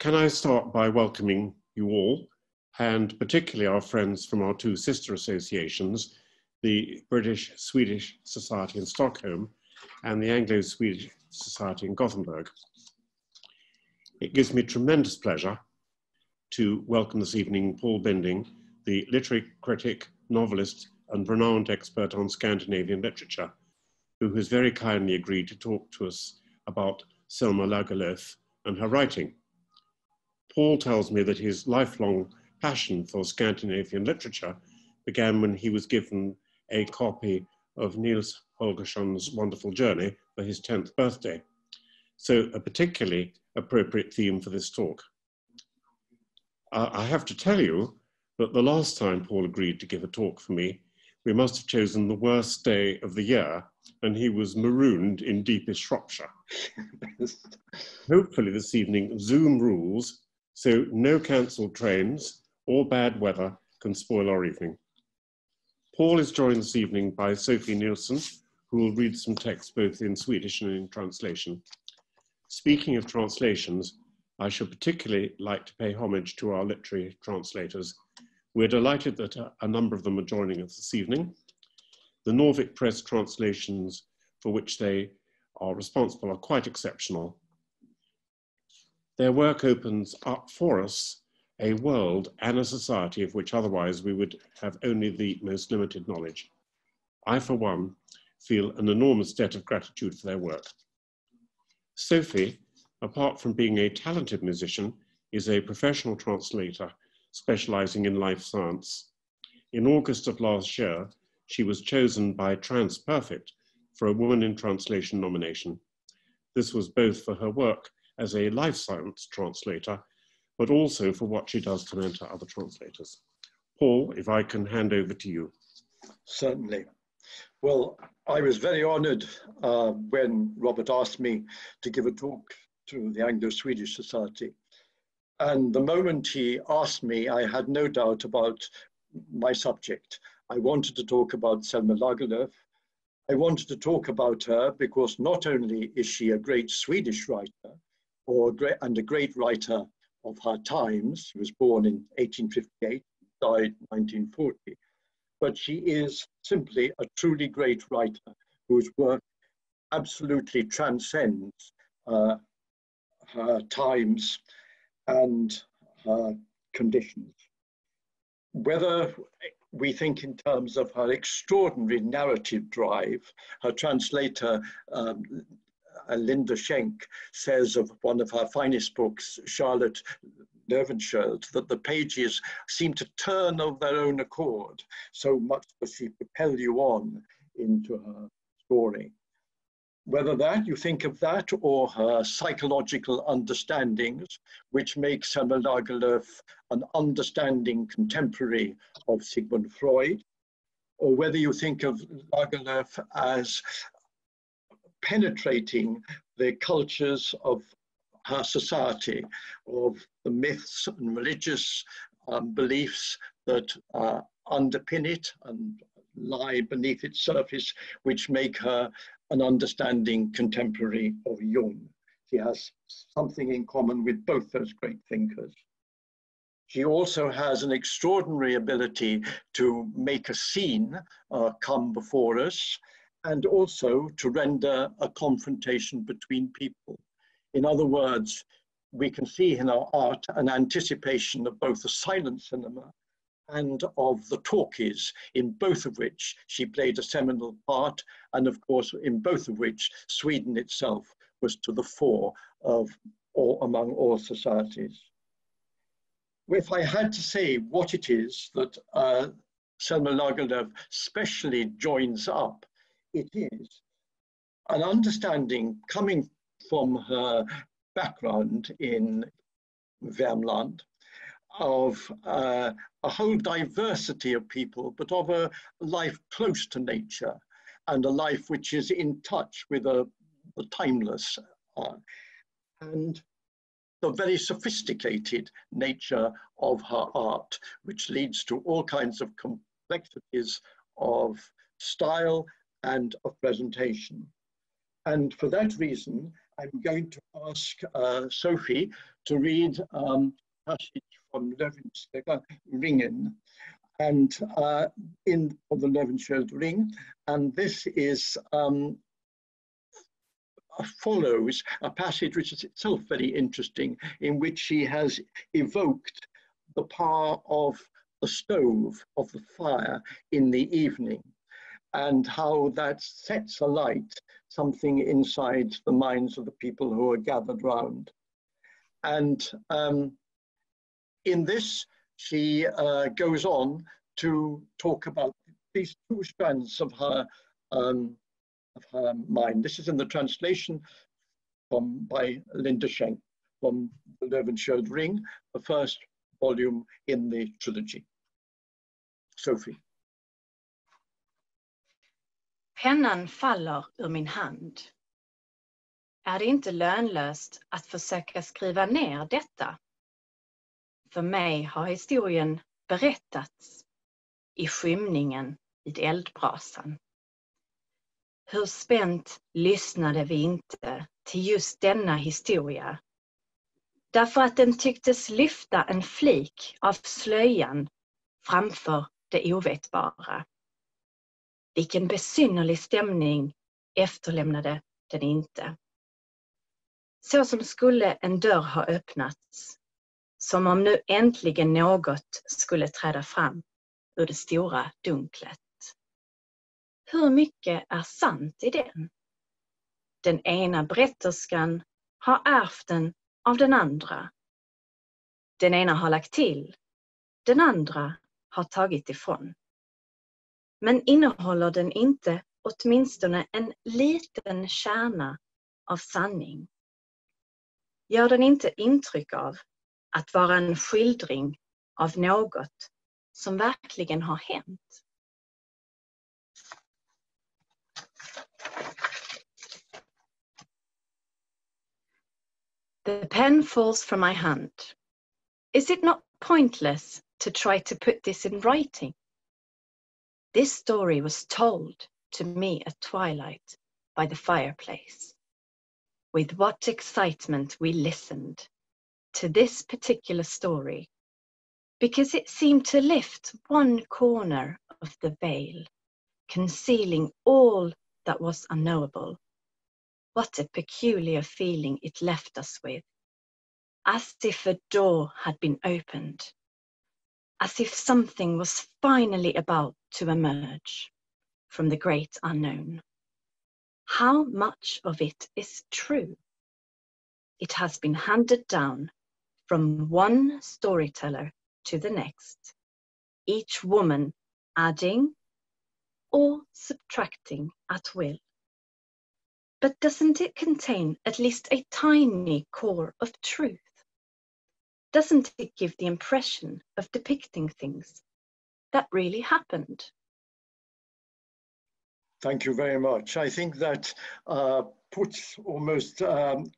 Can I start by welcoming you all, and particularly our friends from our two sister associations, the British Swedish Society in Stockholm and the Anglo-Swedish Society in Gothenburg. It gives me tremendous pleasure to welcome this evening Paul Bindiing, the literary critic, novelist, and renowned expert on Scandinavian literature, who has very kindly agreed to talk to us about Selma Lagerlöf and her writing. Paul tells me that his lifelong passion for Scandinavian literature began when he was given a copy of Nils Holgersson's wonderful journey for his 10th birthday. So a particularly appropriate theme for this talk. I have to tell you that the last time Paul agreed to give a talk for me, we must have chosen the worst day of the year, and he was marooned in deepest Shropshire. Hopefully this evening, Zoom rules, so no cancelled trains or bad weather can spoil our evening. Paul is joined this evening by Sophie Nilsson, who will read some text both in Swedish and in translation. Speaking of translations, I should particularly like to pay homage to our literary translators. We're delighted that a number of them are joining us this evening. The Norvik Press translations for which they are responsible are quite exceptional. Their work opens up for us a world and a society of which otherwise we would have only the most limited knowledge. I, for one, feel an enormous debt of gratitude for their work. Sophie, apart from being a talented musician, is a professional translator specializing in life science. In August of last year, she was chosen by TransPerfect for a Woman in Translation nomination. This was both for her work as a life science translator, but also for what she does to mentor other translators. Paul, if I can hand over to you. Certainly. Well, I was very honored when Robert asked me to give a talk to the Anglo-Swedish Society. And the moment he asked me, I had no doubt about my subject. I wanted to talk about Selma Lagerlöf. I wanted to talk about her because not only is she a great Swedish writer and a great writer of her times, she was born in 1858, died 1940, but she is simply a truly great writer whose work absolutely transcends her times and her conditions. Whether we think in terms of her extraordinary narrative drive, her translator, Linda Schenk, says of one of her finest books, Charlotte Löwensköld, that the pages seem to turn of their own accord, so much does she propel you on into her story. Whether that you think of that or her psychological understandings, which make Selma Lagerlöf an understanding contemporary of Sigmund Freud, or whether you think of Lagerlöf as penetrating the cultures of her society, of the myths and religious beliefs that underpin it and lie beneath its surface, which make her an understanding contemporary of Jung. She has something in common with both those great thinkers. She also has an extraordinary ability to make a scene come before us, and also to render a confrontation between people. In other words, we can see in her art an anticipation of both the silent cinema and of the talkies, in both of which she played a seminal part, and of course in both of which Sweden itself was to the fore among all societies. If I had to say what it is that Selma Lagerlöf specially joins up, it is an understanding coming from her background in Värmland of a whole diversity of people, but of a life close to nature and a life which is in touch with the timeless and the very sophisticated nature of her art, which leads to all kinds of complexities of style and of presentation. And for that reason, I'm going to ask Sophie to read a passage from Löwensköld Ring, and for the Löwensköld Ring, and this is follows a passage which is itself very interesting, in which she has evoked the power of the stove, of the fire in the evening, and how that sets alight something inside the minds of the people who are gathered round. And in this, she goes on to talk about these two strands of her mind. This is in the translation by Linda Schenk from the Löwensköld Ring, the first volume in the trilogy. Sophie. Pennan faller ur min hand. Är det inte lönlöst att försöka skriva ner detta? För mig har historien berättats i skymningen vid eldbrasan. Hur spänt lyssnade vi inte till just denna historia, därför att den tycktes lyfta en flik av slöjan framför det ovetbara. Vilken besynnerlig stämning efterlämnade den inte. Så som skulle en dörr ha öppnats, som om nu äntligen något skulle träda fram ur det stora dunklet. Hur mycket är sant i den? Den ena berätterskan har ärvt den av den andra. Den ena har lagt till, den andra har tagit ifrån. Men innehåller den inte åtminstone en liten kärna av sanning? Gör den inte intryck av att vara en skildring av något som verkligen har hänt? The pen falls from my hand. Is it not pointless to try to put this in writing? This story was told to me at twilight by the fireplace. With what excitement we listened to this particular story, because it seemed to lift one corner of the veil, concealing all that was unknowable. What a peculiar feeling it left us with, as if a door had been opened, as if something was finally about to emerge from the great unknown. How much of it is true? It has been handed down from one storyteller to the next, each woman adding or subtracting at will. But doesn't it contain at least a tiny core of truth? Doesn't it give the impression of depicting things that really happened? Thank you very much. I think that almost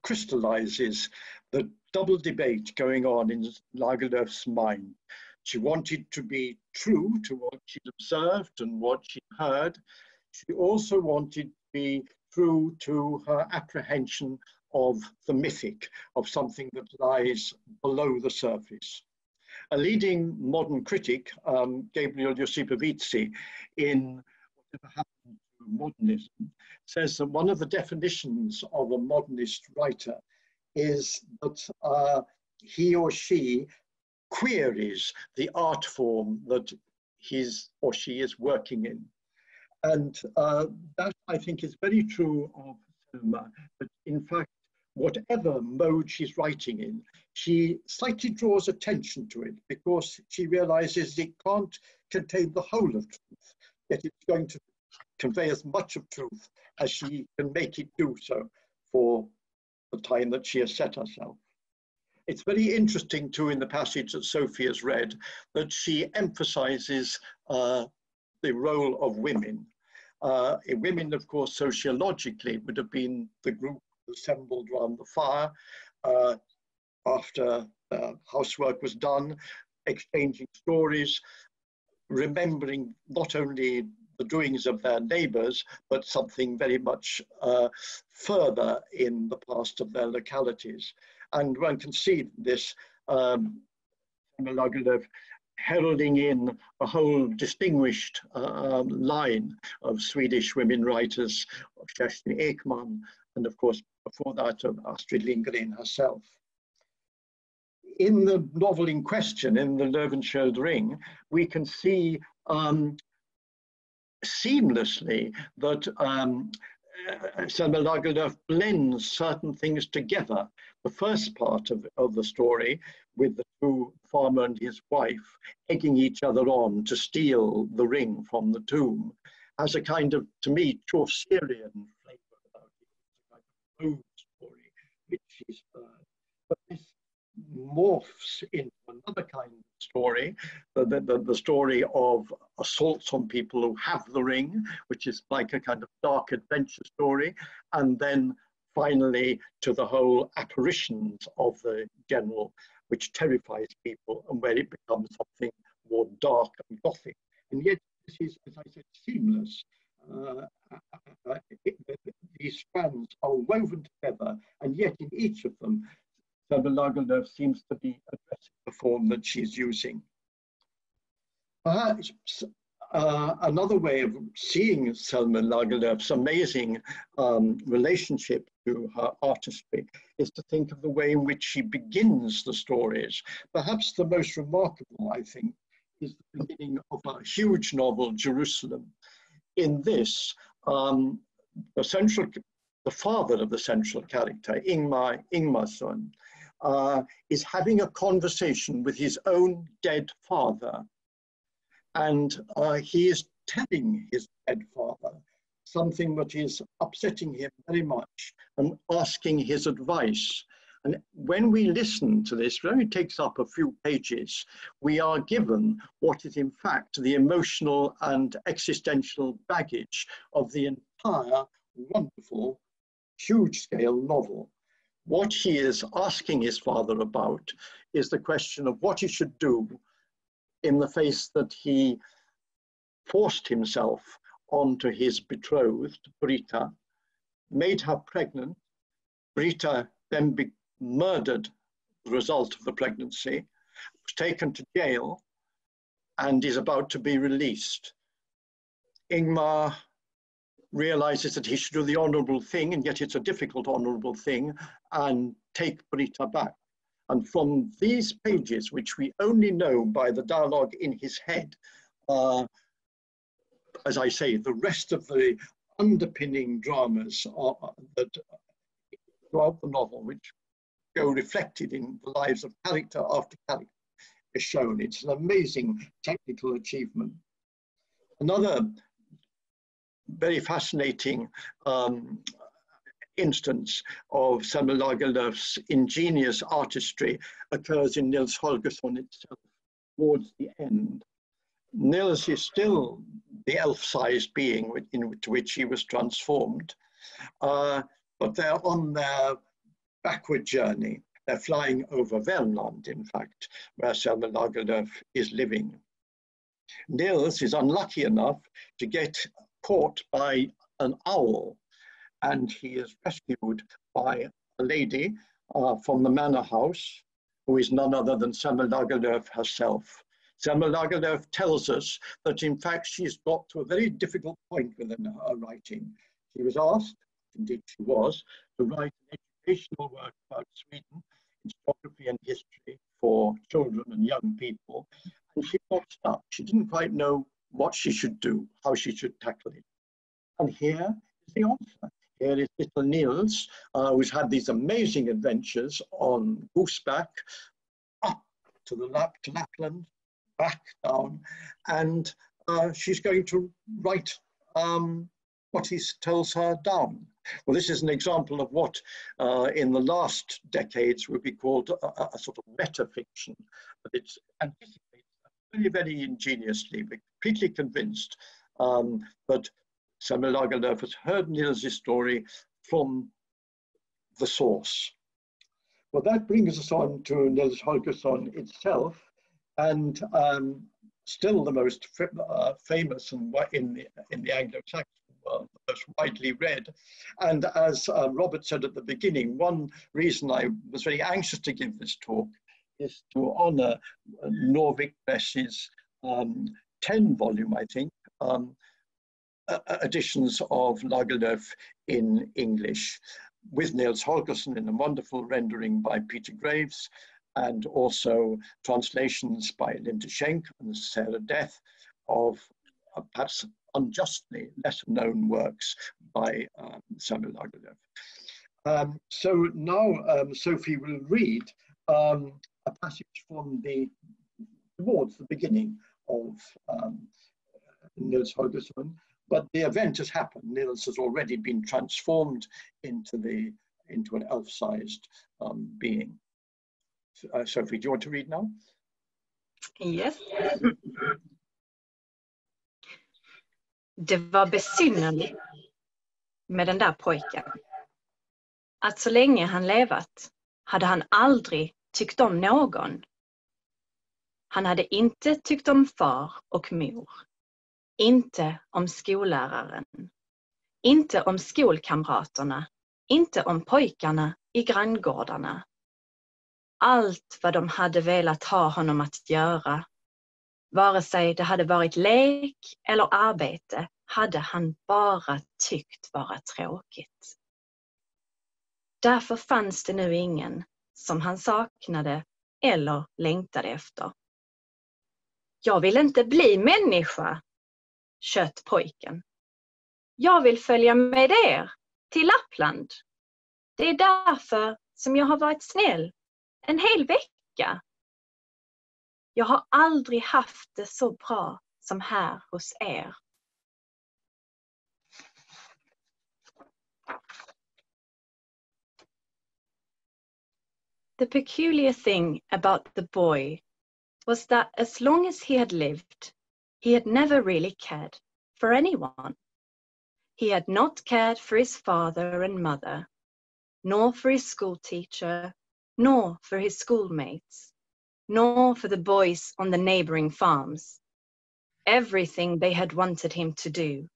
crystallizes the double debate going on in Lagerlöf's mind. She wanted to be true to what she'd observed and what she'd heard. She also wanted to be true to her apprehension of the mythic, of something that lies below the surface. A leading modern critic, Gabriel Josipovici, in Whatever Happened to Modernism, says that one of the definitions of a modernist writer is that he or she queries the art form that his or she is working in. And that, I think, is very true of Selma, but in fact, whatever mode she's writing in, she slightly draws attention to it because she realizes it can't contain the whole of truth, yet it's going to convey as much of truth as she can make it do so for the time that she has set herself. It's very interesting too in the passage that Sophie has read that she emphasizes the role of women. Women, of course, sociologically would have been the group assembled around the fire after housework was done, exchanging stories, remembering not only the doings of their neighbors, but something very much further in the past of their localities. And one can see this Selma Lagerlöf heralding in a whole distinguished line of Swedish women writers, of Kerstin Ekman, and of course, before that, of Astrid Lindgren herself. In the novel in question, in the Löwensköld Ring, we can see seamlessly that Selma Lagerlöf blends certain things together. The first part of the story, with the two farmer and his wife egging each other on to steal the ring from the tomb, has a kind of, to me, Chaucerian flavor about it. It's a kind of road story, which is, but this morphs into another kind of story, the story of assaults on people who have the ring, which is like a kind of dark adventure story, and then finally to the whole apparitions of the general, which terrifies people, and where it becomes something more dark and gothic. And yet this is, as I said, seamless. These strands are woven together, and yet in each of them, Selma Lagerlöf seems to be addressing the form that she's using. Perhaps another way of seeing Selma Lagerlöf's amazing relationship to her artistry is to think of the way in which she begins the stories. Perhaps the most remarkable, I think, is the beginning of a huge novel, Jerusalem. In this, the father of the central character, Ingmarsson, is having a conversation with his own dead father. And he is telling his dead father something that is upsetting him very much and asking his advice. And when we listen to this, it only takes up a few pages, we are given what is in fact the emotional and existential baggage of the entire wonderful, huge-scale novel. What he is asking his father about is the question of what he should do in the face that he forced himself onto his betrothed, Brita, made her pregnant. Brita then murdered the result of the pregnancy, was taken to jail, and is about to be released. Ingmar realizes that he should do the honorable thing, and yet it's a difficult honorable thing, and take Brita back. And from these pages, which we only know by the dialogue in his head, as I say, the rest of the underpinning dramas that throughout the novel, which go reflected in the lives of character after character, is shown. It's an amazing technical achievement. Another very fascinating instance of Selma Lagerlöf's ingenious artistry occurs in Nils Holgersson itself towards the end. Nils is still the elf-sized being into which he was transformed, but they're on their backward journey. They're flying over Värmland, in fact, where Selma Lagerlöf is living. Nils is unlucky enough to get caught by an owl, and he is rescued by a lady from the manor house, who is none other than Selma Lagerlöf herself. Selma Lagerlöf tells us that in fact she's got to a very difficult point within her writing. She was asked, indeed she was, to write an educational work about Sweden in geography and history for children and young people, and she got stuck. She didn't quite know what she should do, how she should tackle it. And here is the answer. Here is little Nils, who's had these amazing adventures on Gooseback, up to Lapland, back down, and she's going to write what he tells her down. Well, this is an example of what in the last decades would be called a sort of metafiction, but it's anticipates very, very ingeniously. We're completely convinced that Selma Lagerlöf has heard Nils' story from the source. Well, that brings us on to Nils Holgersson itself. And still the most famous and in the Anglo-Saxon world, the most widely read. And as Robert said at the beginning, one reason I was very anxious to give this talk is to honour Norvik Press's 10-volume, I think, editions of Lagerlöf in English, with Nils Holgersson in a wonderful rendering by Peter Graves, and also translations by Linda Schenk and Sarah Death of perhaps unjustly lesser known works by Selma Lagerlöf. So now Sophie will read a passage from towards the beginning of Nils Holgersson, but the event has happened. Nils has already been transformed into an elf-sized being. Sophie, do you want to read now? Yes. Det var besynnerligt med den där pojken. Att så länge han levat hade han aldrig tyckt om någon. Han hade inte tyckt om far och mor. Inte om skolläraren. Inte om skolkamraterna. Inte om pojkarna i granngårdarna. Allt vad de hade velat ha honom att göra, vare sig det hade varit lek eller arbete, hade han bara tyckt vara tråkigt. Därför fanns det nu ingen som han saknade eller längtade efter. Jag vill inte bli människa, tjöt pojken. Jag vill följa med er till Lappland. Det är därför som jag har varit snäll en hel vecka. Jag har aldrig haft det så bra som här hos er. The peculiar thing about the boy was that as long as he had lived, he had never really cared for anyone. He had not cared for his father and mother, nor for his school teacher, nor for his schoolmates, nor for the boys on the neighboring farms. Everything they had wanted him to do,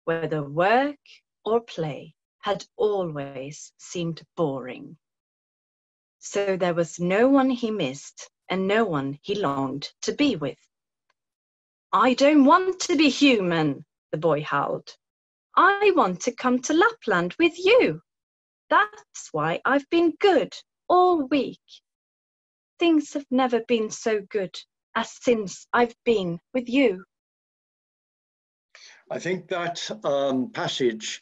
whether work or play, had always seemed boring. So there was no one he missed and no one he longed to be with. I don't want to be human, the boy howled. I want to come to Lapland with you. That's why I've been good all week. Things have never been so good as since I've been with you. I think that passage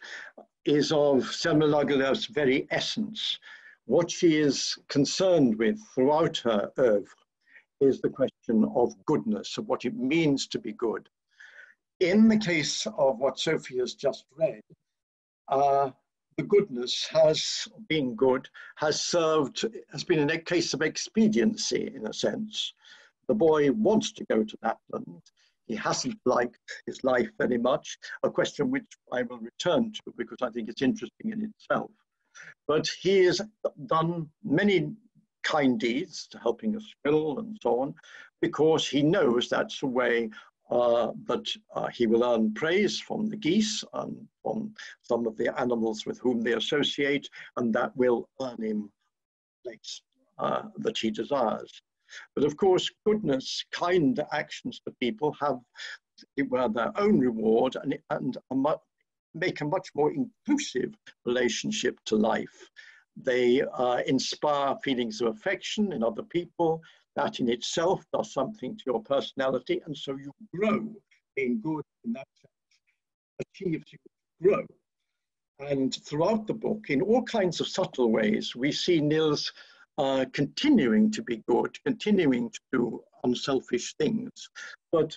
is of Selma Lagerlöf's very essence. What she is concerned with throughout her oeuvre is the question of goodness, of what it means to be good. In the case of what Sophie has just read, the goodness has been good, has been a case of expediency in a sense. The boy wants to go to Lapland. He hasn't liked his life very much, a question which I will return to because I think it's interesting in itself. But he has done many kind deeds, helping a squill and so on, because he knows that's a way that he will earn praise from the geese and from some of the animals with whom they associate, and that will earn him a place that he desires. But of course, goodness, kind actions to people have their own reward and make a much more inclusive relationship to life. They inspire feelings of affection in other people. That in itself does something to your personality, and so you grow. Being good in that sense achieves you to grow. And throughout the book, in all kinds of subtle ways, we see Nils continuing to be good, continuing to do unselfish things, but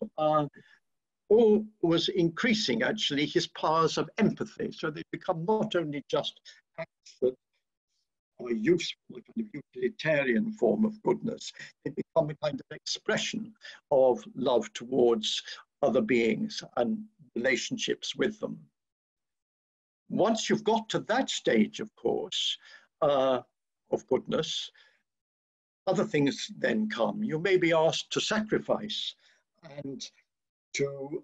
all was increasing actually his powers of empathy. So they become not only just acts that are useful, a kind of utilitarian form of goodness, they become a kind of expression of love towards other beings and relationships with them. Once you've got to that stage, of course, of goodness, other things then come. You may be asked to sacrifice, and to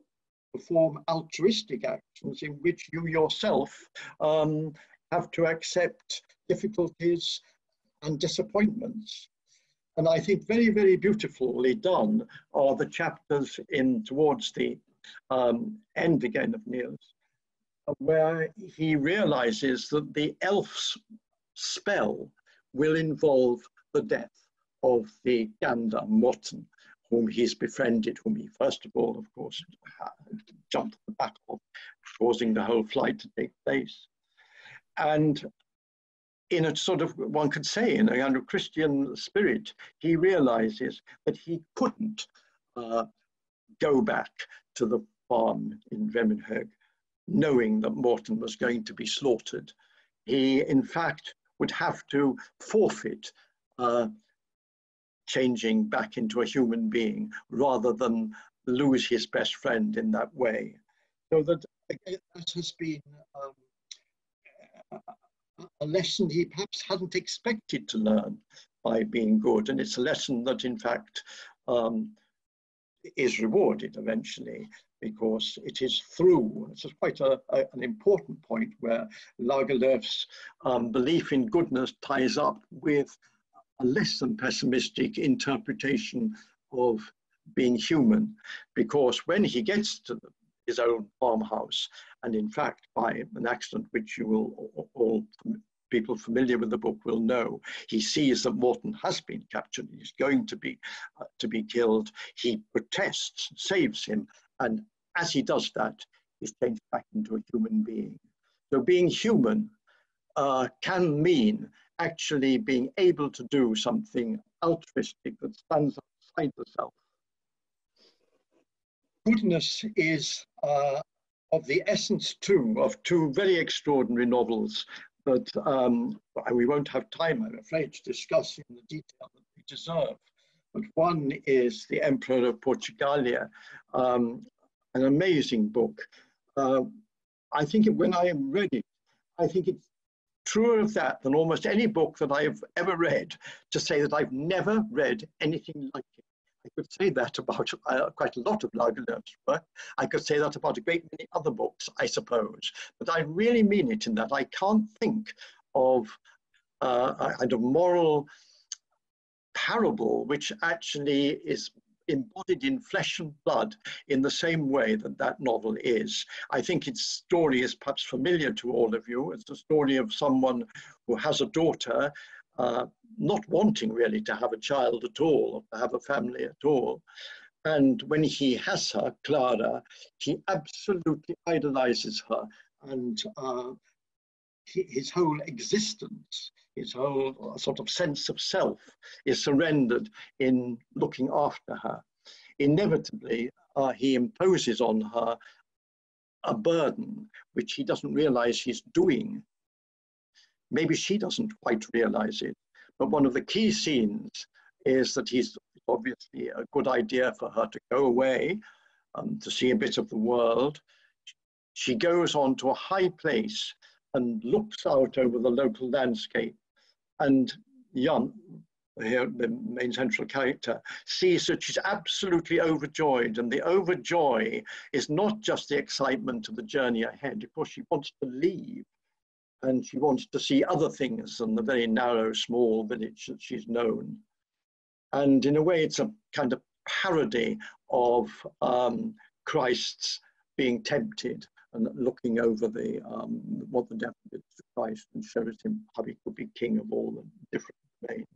perform altruistic actions in which you yourself have to accept difficulties and disappointments. And I think very, very beautifully done are the chapters in towards the end again of Nils, where he realizes that the elf's spell will involve the death of the gander Morten, whom he's befriended, whom he first of all, of course, jumped at the back of, causing the whole flight to take place. And in a sort of, one could say, in a kind of Christian spirit, he realizes that he couldn't go back to the farm in Vemmenhög, knowing that Morten was going to be slaughtered. He, in fact, would have to forfeit changing back into a human being rather than lose his best friend in that way. So that has been a lesson he perhaps hadn't expected to learn by being good. And it's a lesson that, in fact, is rewarded eventually, because it is through, it's quite an important point where Lagerlöf's belief in goodness ties up with a less than pessimistic interpretation of being human, because when he gets to his own farmhouse, and in fact by an accident which you will all people familiar with the book will know, he sees that Morten has been captured, he's going to be killed. He protests, saves him, and as he does that, he's changed back into a human being. So being human can mean actually being able to do something altruistic that stands outside the self. Goodness is of the essence too of two very extraordinary novels that we won't have time, I'm afraid, to discuss in the detail that they deserve. But one is The Emperor of Portugalia, an amazing book. I think when I read it, I think it's truer of that than almost any book that I've ever read, to say that I've never read anything like it. I could say that about quite a lot of Lagerlöf's work. I could say that about a great many other books, I suppose. But I really mean it in that I can't think of a kind of moral parable which actually is embodied in flesh and blood in the same way that that novel is. I think its story is perhaps familiar to all of you. It's the story of someone who has a daughter, not wanting really to have a child at all, or to have a family at all. And when he has her, Clara, he absolutely idolizes her, and his whole existence, his whole sort of sense of self is surrendered in looking after her. Inevitably, he imposes on her a burden which he doesn't realize he's doing. Maybe she doesn't quite realize it, but one of the key scenes is that he's obviously a good idea for her to go away to see a bit of the world. She goes on to a high place and looks out over the local landscape, and Jan, here the main central character, sees that she's absolutely overjoyed, and the overjoy is not just the excitement of the journey ahead. Of course, she wants to leave, and she wants to see other things than the very narrow, small village that she's known. And in a way, it's a kind of parody of Christ's being tempted and looking over the what the devil did to Christ, and shows him how he could be king of all the different domains.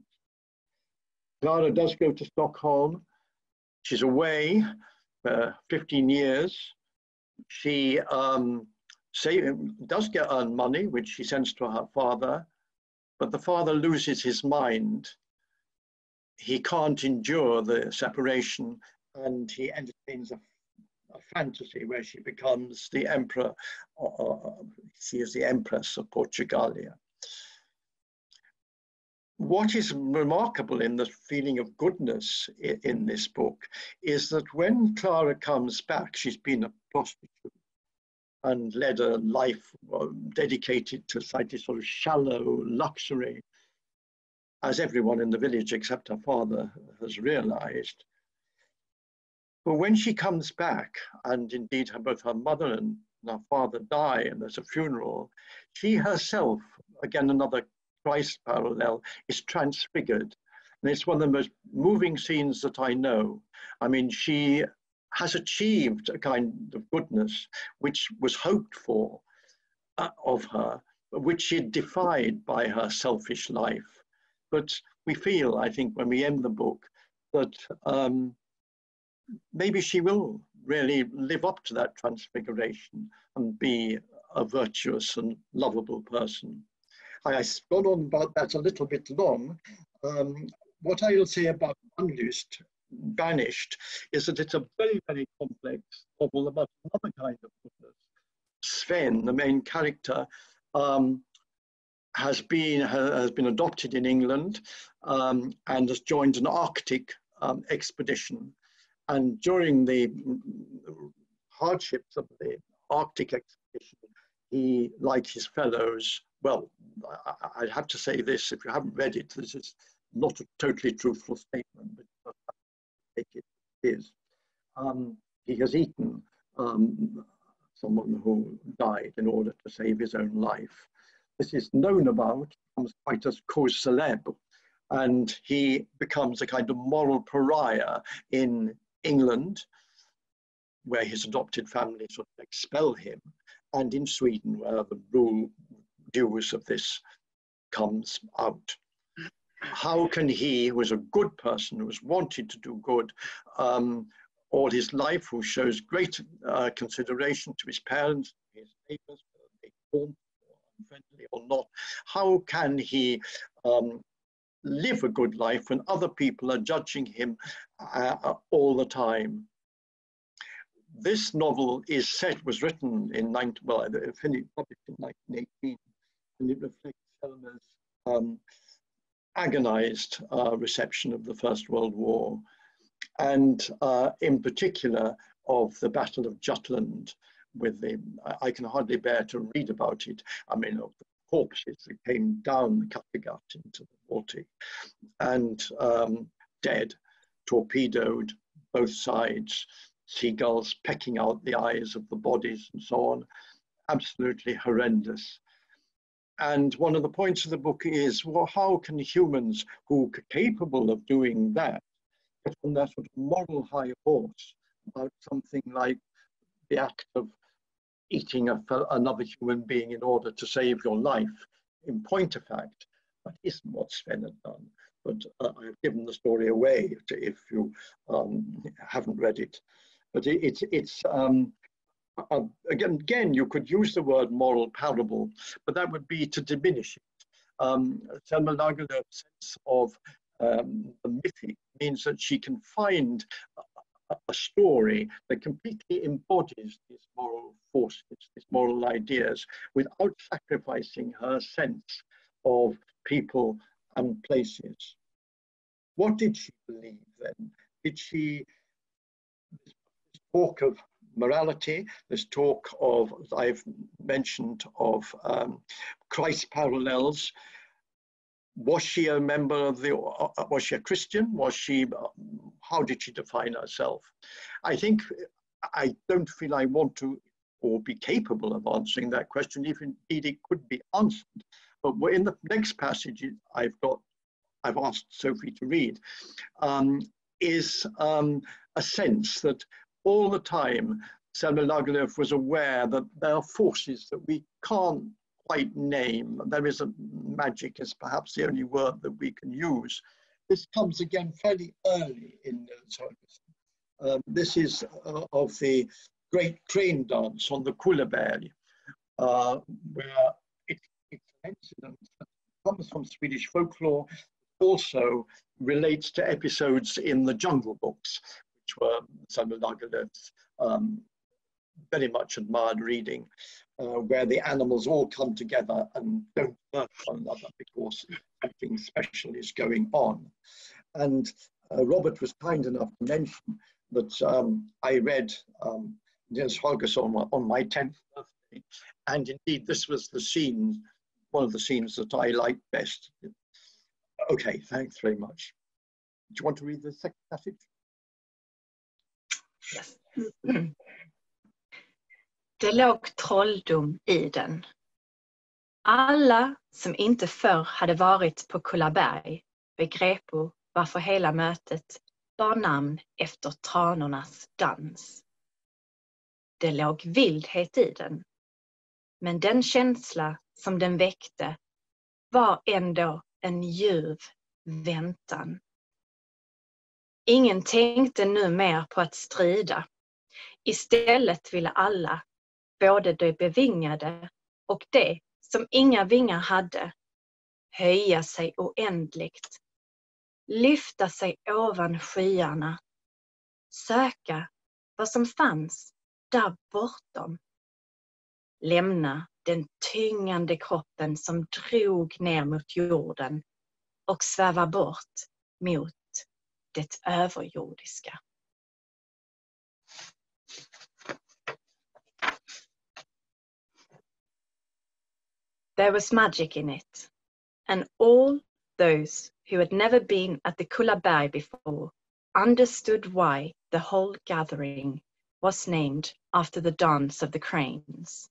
Clara does go to Stockholm. She's away for 15 years. She does earn money, which she sends to her father, but the father loses his mind. He can't endure the separation, and he entertains a fantasy where she becomes the emperor, she is the empress of Portugalia. What is remarkable in the feeling of goodness in this book is that when Clara comes back, she's been a prostitute and led a life dedicated to slightly sort of shallow luxury, as everyone in the village except her father has realized. But when she comes back, and indeed both her mother and her father die, and there's a funeral, she herself, again another Christ parallel, is transfigured. And it's one of the most moving scenes that I know. I mean, she has achieved a kind of goodness which was hoped for of her, which she had defied by her selfish life. But we feel, I think, when we end the book, that maybe she will really live up to that transfiguration and be a virtuous and lovable person. I've gone on about that a little bit long. What I will say about Unloosed, Banished, is that it's a very, very complex novel about another kind of goodness. Sven, the main character, has been adopted in England and has joined an Arctic expedition. And during the hardships of the Arctic expedition, he, like his fellows, well, I'd have to say this, if you haven't read it, this is not a totally truthful statement, but take it is. He has eaten someone who died in order to save his own life. This is known about, becomes quite as cause célèbre, and he becomes a kind of moral pariah in England, where his adopted family sort of expel him, and in Sweden, where the rule dues of this comes out. How can he, who is a good person, who has wanted to do good all his life, who shows great consideration to his parents, his neighbors, whether they warm or unfriendly or not, how can he live a good life when other people are judging him all the time? This novel was written in, published in 1918, and it reflects Selma's agonized reception of the First World War, and in particular of the Battle of Jutland. I can hardly bear to read about it. I mean, of the corpses that came down the Kattegat into the Baltic, and dead, torpedoed, both sides, seagulls pecking out the eyes of the bodies and so on. Absolutely horrendous. And one of the points of the book is, well, how can humans who are capable of doing that get on their sort of moral high horse about something like the act of eating another human being in order to save your life? In point of fact, that isn't what Sven had done. But I've given the story away if you haven't read it. But again, you could use the word moral parable, but that would be to diminish it. Selma Lagerlöf's sense of the mythic means that she can find a story that completely embodies these moral forces, these moral ideas, without sacrificing her sense of people and places. What did she believe then? Did she talk of morality, this talk of, as I've mentioned, of Christ parallels? Was she a member of was she a Christian? How did she define herself? I don't feel I want to or be capable of answering that question, if indeed it could be answered. But in the next passage I've asked Sophie to read, is a sense that all the time Selma Lagerlöf was aware that there are forces that we can't quite name. There is magic is perhaps the only word that we can use. This comes again fairly early in Nils Holgersson. This is of the great crane dance on the Kullaberg, where it's an incident that comes from Swedish folklore, also relates to episodes in the Jungle Books, which were Selma Lagerlöf's very much admired reading, where the animals all come together and don't hurt one another because something special is going on. And Robert was kind enough to mention that I read Nils Holgersson on my 10th birthday, and indeed this was the scene, one of the scenes that I liked best. Okay, thanks very much. Do you want to read the second passage? Yes. Det låg trolldom i den. Alla som inte förr hade varit på Kullaberg begrep varför hela mötet bar namn efter tranornas dans. Det låg vildhet i den, men den känsla som den väckte var ändå en ljuv väntan. Ingen tänkte nu mer på att strida. Istället ville alla, både de bevingade och de som inga vingar hade, höja sig oändligt, lyfta sig ovan skyarna, söka vad som fanns där bortom, lämna den tyngande kroppen som drog ner mot jorden och sväva bort mot det överjordiska. There was magic in it, and all those who had never been at the Kullaberg before understood why the whole gathering was named after the dance of the cranes.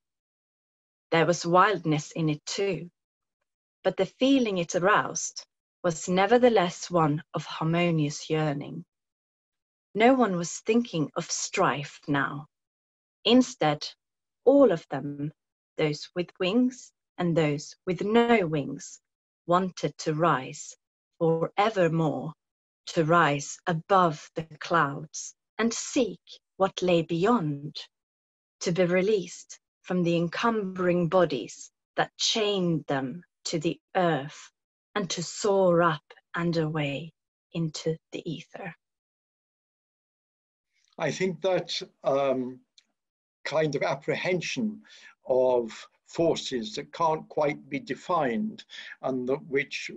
There was wildness in it too, but the feeling it aroused was nevertheless one of harmonious yearning. No one was thinking of strife now. Instead, all of them, those with wings and those with no wings, wanted to rise forevermore, to rise above the clouds and seek what lay beyond, to be released from the encumbering bodies that chained them to the earth and to soar up and away into the ether. I think that kind of apprehension of forces that can't quite be defined and that which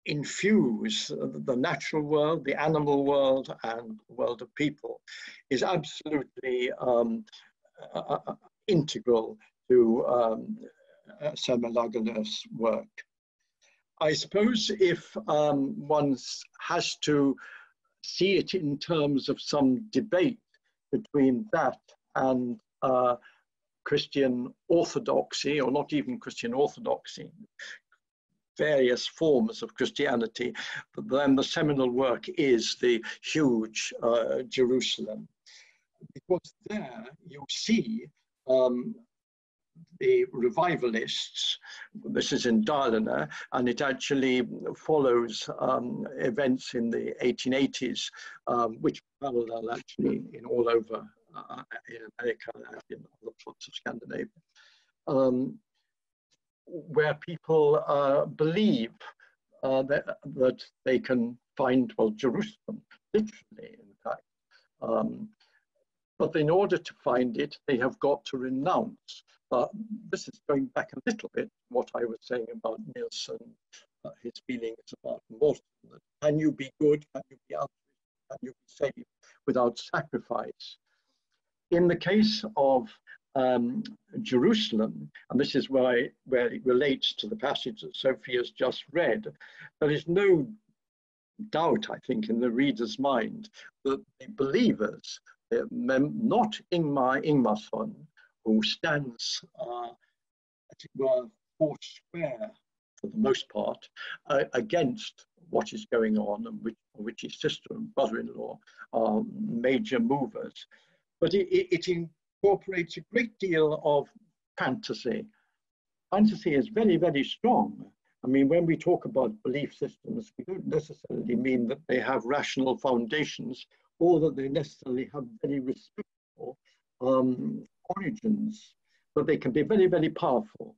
infuse the natural world, the animal world, and the world of people is absolutely integral to Selma Lagerlöf's work. I suppose if one has to see it in terms of some debate between that and Christian orthodoxy, or not even Christian orthodoxy, various forms of Christianity, but then the seminal work is the huge Jerusalem. Because there you see the revivalists, this is in Dalarna, and it actually follows events in the 1880s, which parallel actually in all over in America and in other parts of Scandinavia, where people believe that they can find, well, Jerusalem, literally, in fact. But in order to find it, they have got to renounce. This is going back a little bit, what I was saying about Nils and his feelings about Morton. Can you be good? Can you be altruistic? Can you be saved without sacrifice? In the case of Jerusalem, and this is where it relates to the passage that Sophie has just read, there is no doubt, I think, in the reader's mind that the believers, not Ingmar Ingmarsson, who stands, as it were, four square for the most part, against what is going on, and which his sister and brother-in-law are major movers. But it incorporates a great deal of fantasy. Fantasy is very, very strong. I mean, when we talk about belief systems, we don't necessarily mean that they have rational foundations or that they necessarily have very respectable origins, but they can be very, very powerful.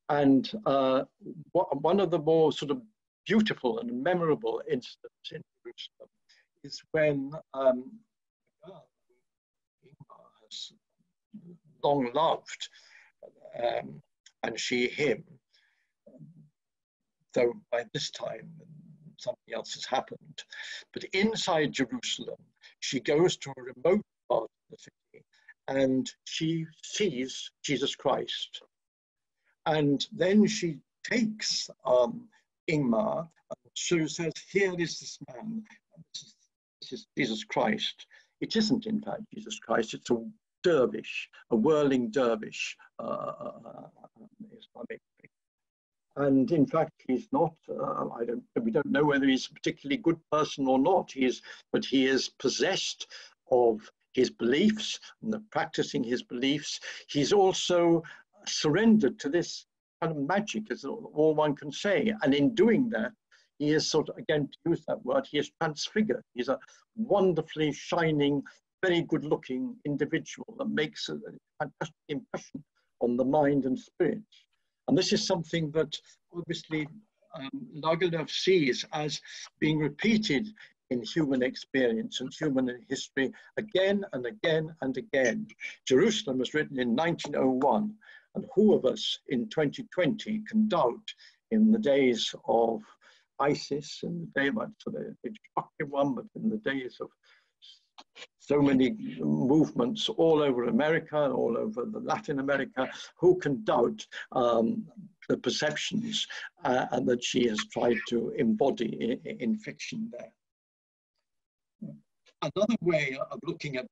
And one of the more sort of beautiful and memorable incidents in Jerusalem is when Ingmar has long loved, and she him, though by this time something else has happened. But inside Jerusalem, she goes to a remote part of the city and she sees Jesus Christ. And then she takes Ingmar, and she says, here is this man, this is Jesus Christ. it isn't in fact Jesus Christ, it's a dervish, a whirling dervish. And in fact, he's not, we don't know whether he's a particularly good person or not, but he is possessed of his beliefs and practicing his beliefs. He's also surrendered to this kind of magic, as all one can say. And in doing that, he is sort of, again, to use that word, he is transfigured. He's a wonderfully shining, very good looking individual that makes a fantastic impression on the mind and spirit. And this is something that obviously Lagerlöf sees as being repeated in human experience and human history again and again and again. Jerusalem was written in 1901, and who of us in 2020 can doubt in the days of ISIS, in the day of the destructive one, but in the days of so many movements all over America, all over Latin America, who can doubt the perceptions and that she has tried to embody in fiction there. Another way of looking at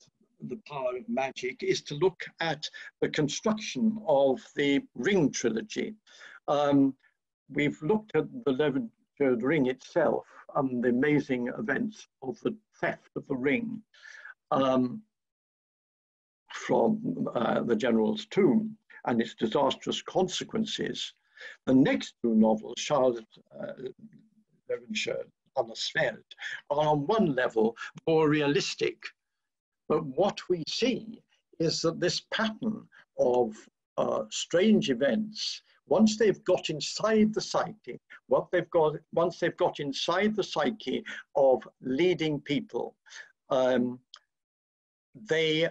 the power of magic is to look at the construction of the Ring trilogy. We've looked at the Löwensköld Ring itself and the amazing events of the theft of the ring from the general's tomb and its disastrous consequences. The next two novels, Charlotte Löwensköld, Anglo-Swedish, are on one level more realistic. But what we see is that this pattern of strange events, once they've got inside the psyche, once they've got inside the psyche of leading people, they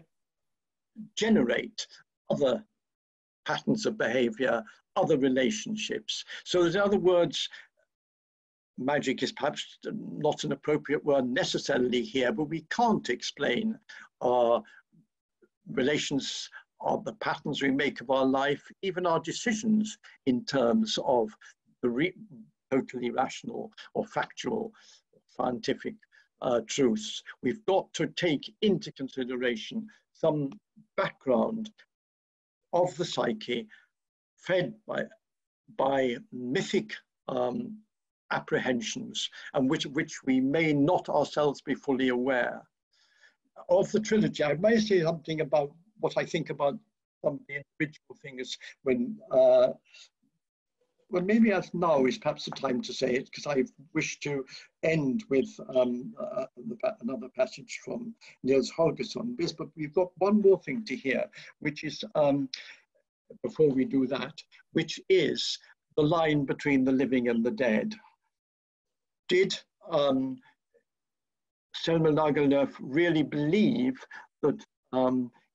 generate other patterns of behavior, other relationships. So in other words, magic is perhaps not an appropriate word necessarily here, but we can't explain our relations, of the patterns we make of our life, even our decisions in terms of the totally rational or factual, scientific truths. We've got to take into consideration some background of the psyche fed by mythic apprehensions, and which we may not ourselves be fully aware of. The trilogy, I may say something about what I think about some of the individual things when well, maybe as now is perhaps the time to say it, because I wish to end with another passage from Nils Holgersson. But we've got one more thing to hear, which is, before we do that, which is the line between the living and the dead. Did Selma Lagerlöf really believe that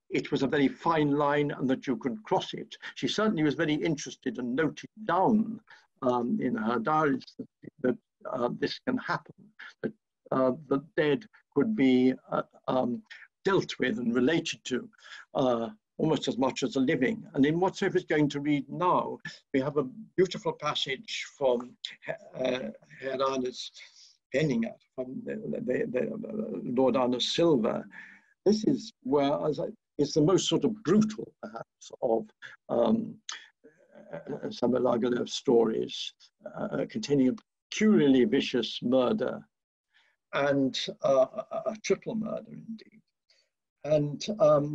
it was a very fine line and that you could cross it? She certainly was very interested and noted down in her diaries that this can happen, that the dead could be dealt with and related to almost as much as the living. And in what Sophie is going to read now, we have a beautiful passage from Herr Arnes Penninga, from the Lord Arnes Silva. This is where, it's the most sort of brutal, perhaps, of Selma Lagerlöf's stories, containing a peculiarly vicious murder and a triple murder indeed. And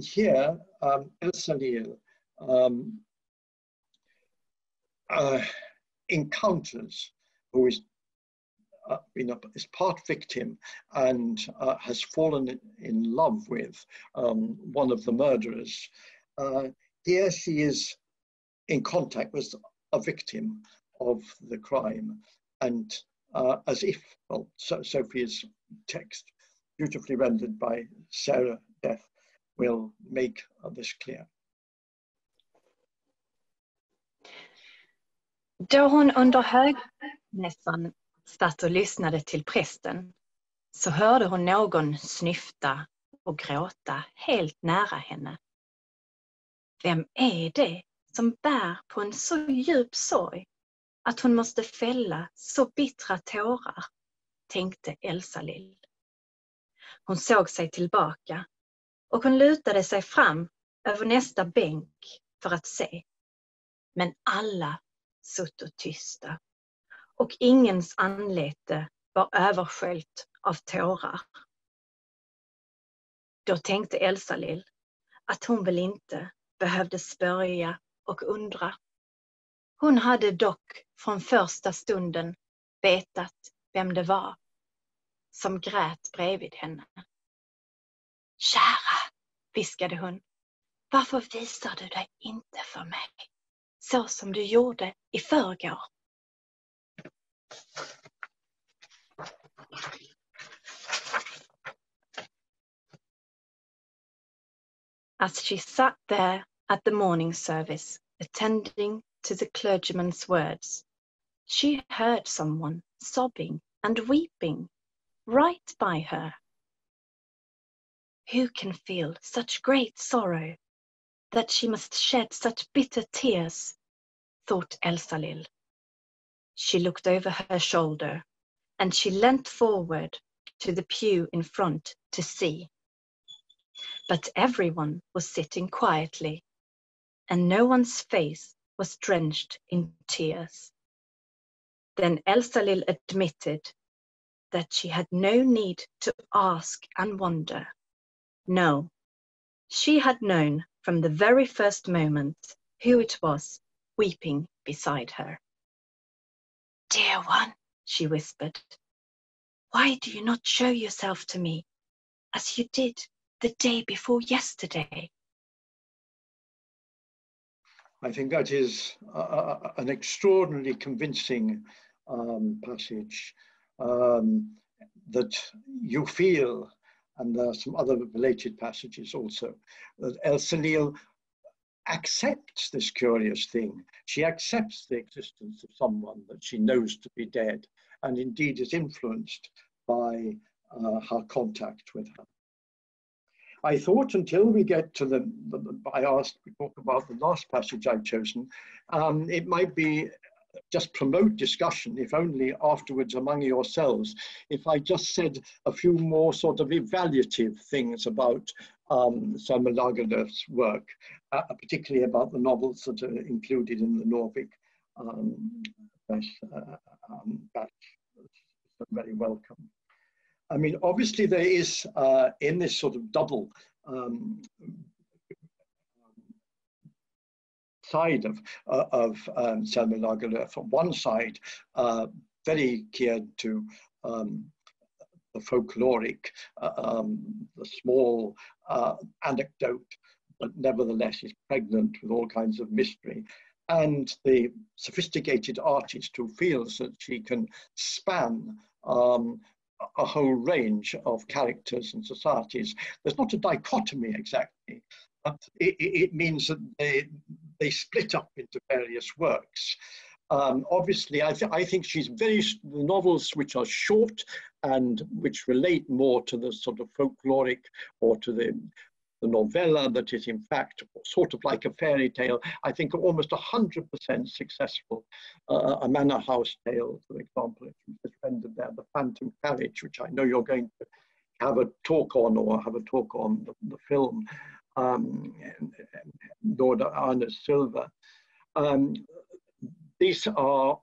here, Elsalil encounters who is is part victim and has fallen in love with one of the murderers. Here she is in contact with a victim of the crime, and as if, well, Sophie's text, beautifully rendered by Sarah Death, will make this clear. Då hon under högmässan satt och lyssnade till prästen, så hörde hon någon snyfta och gråta helt nära henne. Vem är det som bär på en så djup sorg att hon måste fälla så bittra tårar, tänkte Elsalil. Hon såg sig tillbaka och hon lutade sig fram över nästa bänk för att se. Men alla sutto tysta och ingens anlete var översköljt av tårar. Då tänkte Elsalill att hon väl inte behövde spörja och undra. Hon hade dock från första stunden vetat vem det var som grät bredvid henne. Kära, viskade hon, varför visar du dig inte för mig så som du gjorde i förrgår? As she sat there at the morning service, attending to the clergyman's words, she heard someone sobbing and weeping right by her. Who can feel such great sorrow that she must shed such bitter tears? Thought Elsalill. She looked over her shoulder and she leant forward to the pew in front to see. But everyone was sitting quietly, and no one's face was drenched in tears. Then Elsalill admitted that she had no need to ask and wonder. No, she had known from the very first moment who it was weeping beside her. Dear one, she whispered, why do you not show yourself to me as you did the day before yesterday? I think that is an extraordinarily convincing passage that you feel, and there are some other related passages also, that Elsalill accepts this curious thing. She accepts the existence of someone that she knows to be dead, and indeed is influenced by her contact with her. I thought until we get to I asked to talk about the last passage I've chosen, it might be just promote discussion, if only afterwards among yourselves, if I just said a few more sort of evaluative things about Selma Lagerlöf's work, particularly about the novels that are included in the Norvik Press batch. Very welcome. I mean, obviously there is in this sort of double side of Selma Lagerlöf. On one side, very geared to the folkloric, the small anecdote, but nevertheless is pregnant with all kinds of mystery. And the sophisticated artist who feels that she can span a whole range of characters and societies. There's not a dichotomy exactly, but it means that they split up into various works. Obviously, I think she's the novels which are short and which relate more to the sort of folkloric or to the novella that is in fact sort of like a fairy tale, I think almost 100% successful. A manor house tale, for example, is rendered there, The Phantom Carriage, which I know you're going to have a talk on, or have a talk on the film, Lord Arne's Silver. These are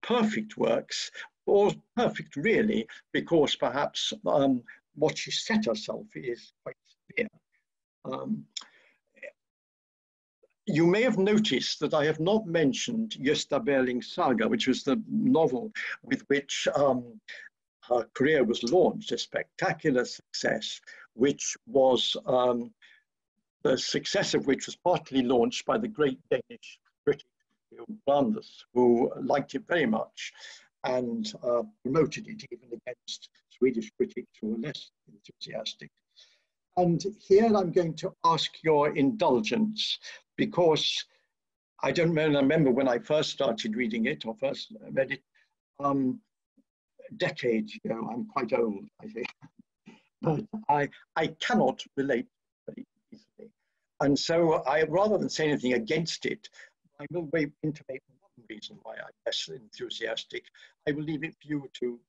perfect works, or perfect really, because perhaps what she set herself is quite severe. You may have noticed that I have not mentioned Gösta Berlings Saga, which was the novel with which her career was launched, a spectacular success, which was the success of which was partly launched by the great Danish critic Anders, who liked it very much and promoted it even against Swedish critics who were less enthusiastic. And here I'm going to ask your indulgence, because I don't remember when I first started reading it, or first read it, decades ago. I'm quite old, I think. But I cannot relate very easily. And so rather than say anything against it, I will intimate one reason why I'm less enthusiastic. I will leave it for you to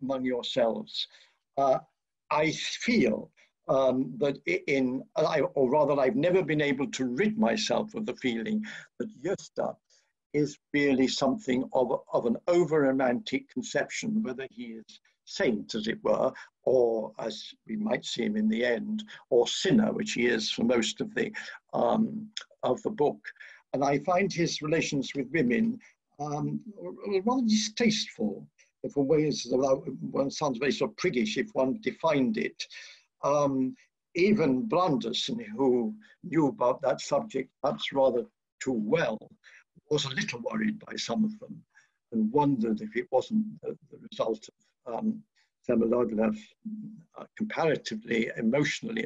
among yourselves. I feel that or rather I've never been able to rid myself of the feeling that Gösta is really something of an over-romantic conception, whether he is saint, as it were, or as we might see him in the end, or sinner, which he is for most of the book. And I find his relations with women rather distasteful, for ways that one sounds very sort of priggish if one defined it. Even Branderson, who knew about that subject perhaps rather too well, was a little worried by some of them and wondered if it wasn't the result of Selma Lagerlöf's comparatively emotionally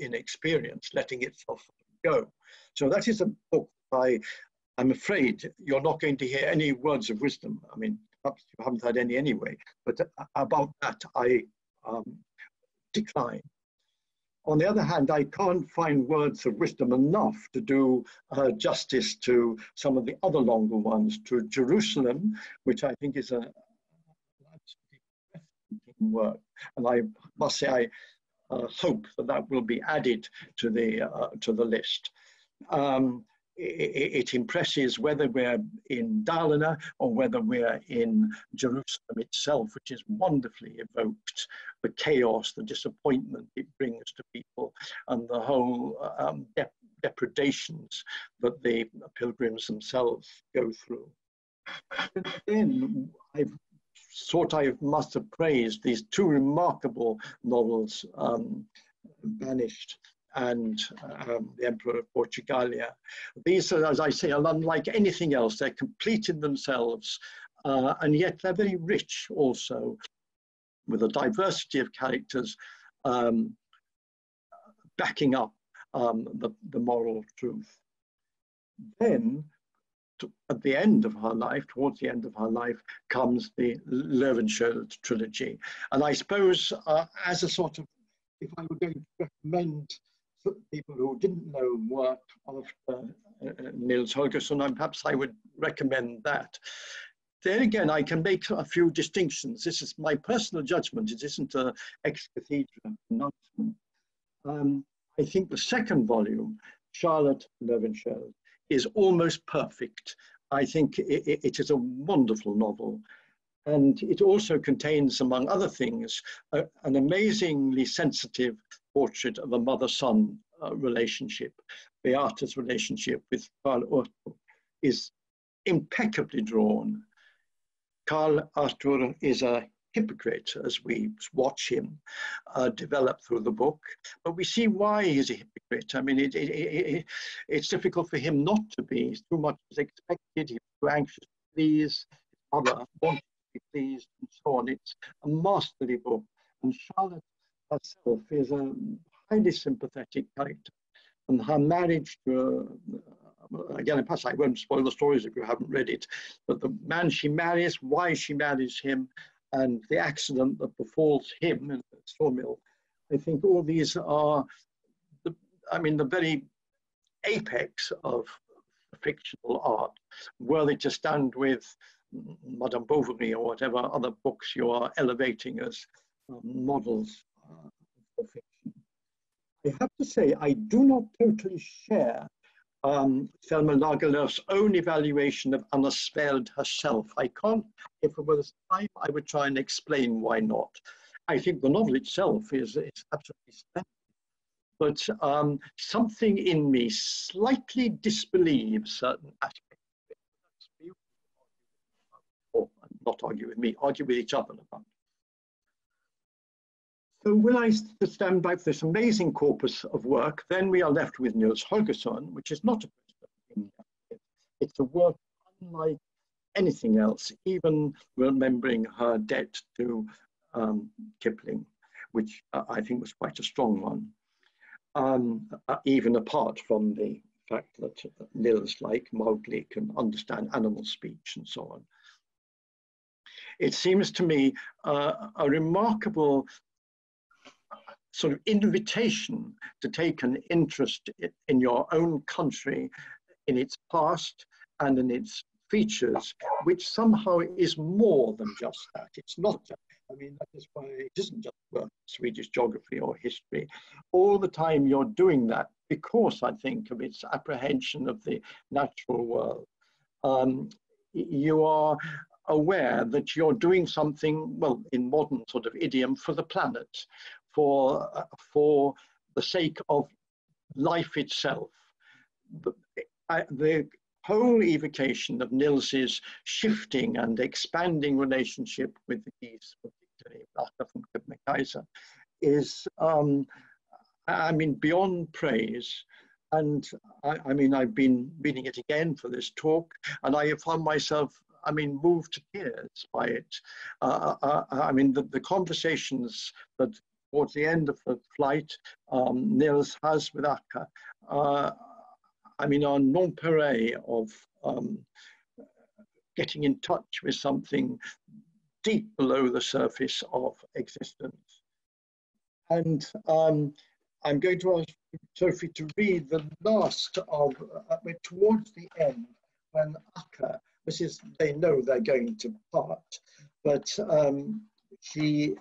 inexperience letting itself go. So that is a book I'm afraid you're not going to hear any words of wisdom. I mean, perhaps you haven't had any anyway, but about that I decline. On the other hand, I can't find words of wisdom enough to do justice to some of the other longer ones, to Jerusalem, which I think is an absolutely work. And I must say, I hope that will be added to the list. It impresses whether we're in Dalarna or whether we're in Jerusalem itself, which is wonderfully evoked, the chaos, the disappointment it brings to people, and the whole depredations that the pilgrims themselves go through. And then I've thought I must have praised these two remarkable novels, Banished and The Emperor of Portugalia. These are, as I say, are unlike anything else. They're complete in themselves, and yet they're very rich also, with a diversity of characters backing up the moral truth. Then, at the end of her life, towards the end of her life, comes the Löwensköld trilogy. And I suppose as a sort of, if I were going to recommend people who didn't know work after Nils Holgersson, perhaps I would recommend that. Then again, I can make a few distinctions. This is my personal judgment. It isn't an ex cathedra announcement. I think the second volume, Charlotte Löwensköld, is almost perfect. I think it is a wonderful novel. And it also contains, among other things, an amazingly sensitive portrait of a mother-son relationship. Beata's relationship with Karl Arthur is impeccably drawn. Karl Arthur is a hypocrite as we watch him develop through the book, but we see why he's a hypocrite. I mean, it's difficult for him not to be. Too much is expected. He's too anxious to please. His mother wants to be pleased, and so on. It's a masterly book, and Charlotte herself is a highly sympathetic character, and her marriage to again, perhaps I won't spoil the stories if you haven't read it, but the man she marries, why she marries him, and the accident that befalls him in the sawmill. I think all these are, the very apex of fictional art, worthy to stand with Madame Bovary or whatever other books you are elevating as models for fiction. I have to say, I do not totally share Selma Lagerlöf's own evaluation of Anna Svärd herself. I can't, if it was time, I would try and explain why not. I think the novel itself is absolutely splendid, but something in me slightly disbelieves certain aspects of it. Or not argue with me, argue with each other about. So when I stand back this amazing corpus of work, then we are left with Nils Holgersson, which is not a thing. It's a work unlike anything else, even remembering her debt to Kipling, which I think was quite a strong one, even apart from the fact that Nils, like Mowgli, can understand animal speech and so on. It seems to me a remarkable sort of invitation to take an interest in your own country, in its past and in its features, which somehow is more than just that. It's not just, I mean, that is why it isn't just Swedish geography or history. All the time you're doing that because, I think, of its apprehension of the natural world. You are aware that you're doing something, well, in modern sort of idiom, for the planet, for the sake of life itself. The whole evocation of Nils's shifting and expanding relationship with the geese, particularly Lagerlöf from Kebnekaise, is, I mean, beyond praise. And I mean, I've been reading it again for this talk, and I have found myself, I mean, moved to tears by it. I mean, the conversations that towards the end of the flight Nils has with Akka, I mean, are nonpareil of getting in touch with something deep below the surface of existence. And I'm going to ask Sophie to read the last of, towards the end, when Akka, this is, they know they're going to part, but she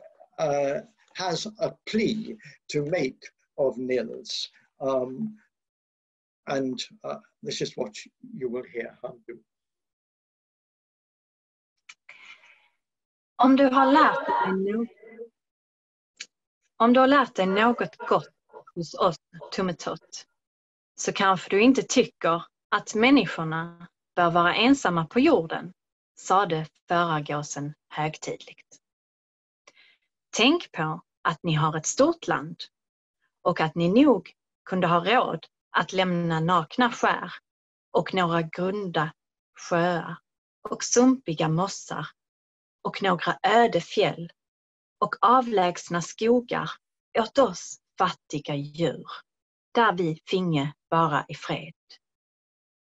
has a plea to make of Nils. And this is what you will hear her do. Om du har lärt dig något gott hos oss tummetott, så kanske du inte tycker att människorna bör vara ensamma på jorden, sade förargåsen högtidligt. Tänk på att ni har ett stort land och att ni nog kunde ha råd att lämna nakna skär och några grunda sjöar och sumpiga mossar och några öde fjäll och avlägsna skogar åt oss fattiga djur, där vi finge vara i fred.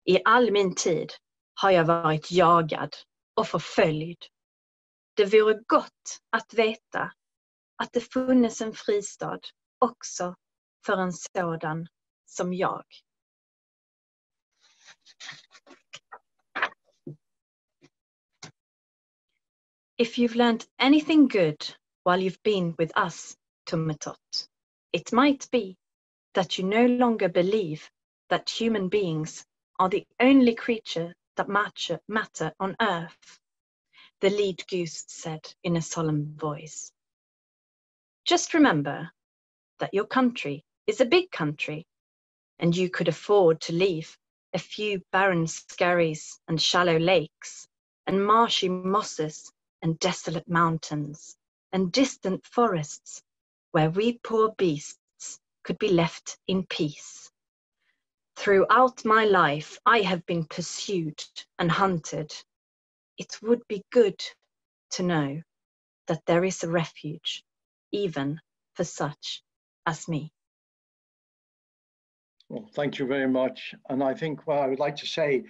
I all min tid har jag varit jagad och förföljd. Det vore gott att veta att det funnes en fristad också för en sådan som jag. If you've learned anything good while you've been with us, tummetott, it might be that you no longer believe that human beings are the only creature that matter on earth, the lead goose said in a solemn voice. Just remember that your country is a big country, and you could afford to leave a few barren skerries and shallow lakes, and marshy mosses and desolate mountains, and distant forests where we poor beasts could be left in peace. Throughout my life, I have been pursued and hunted. It would be good to know that there is a refuge, even for such as me. Well, thank you very much. And I think what I would like to say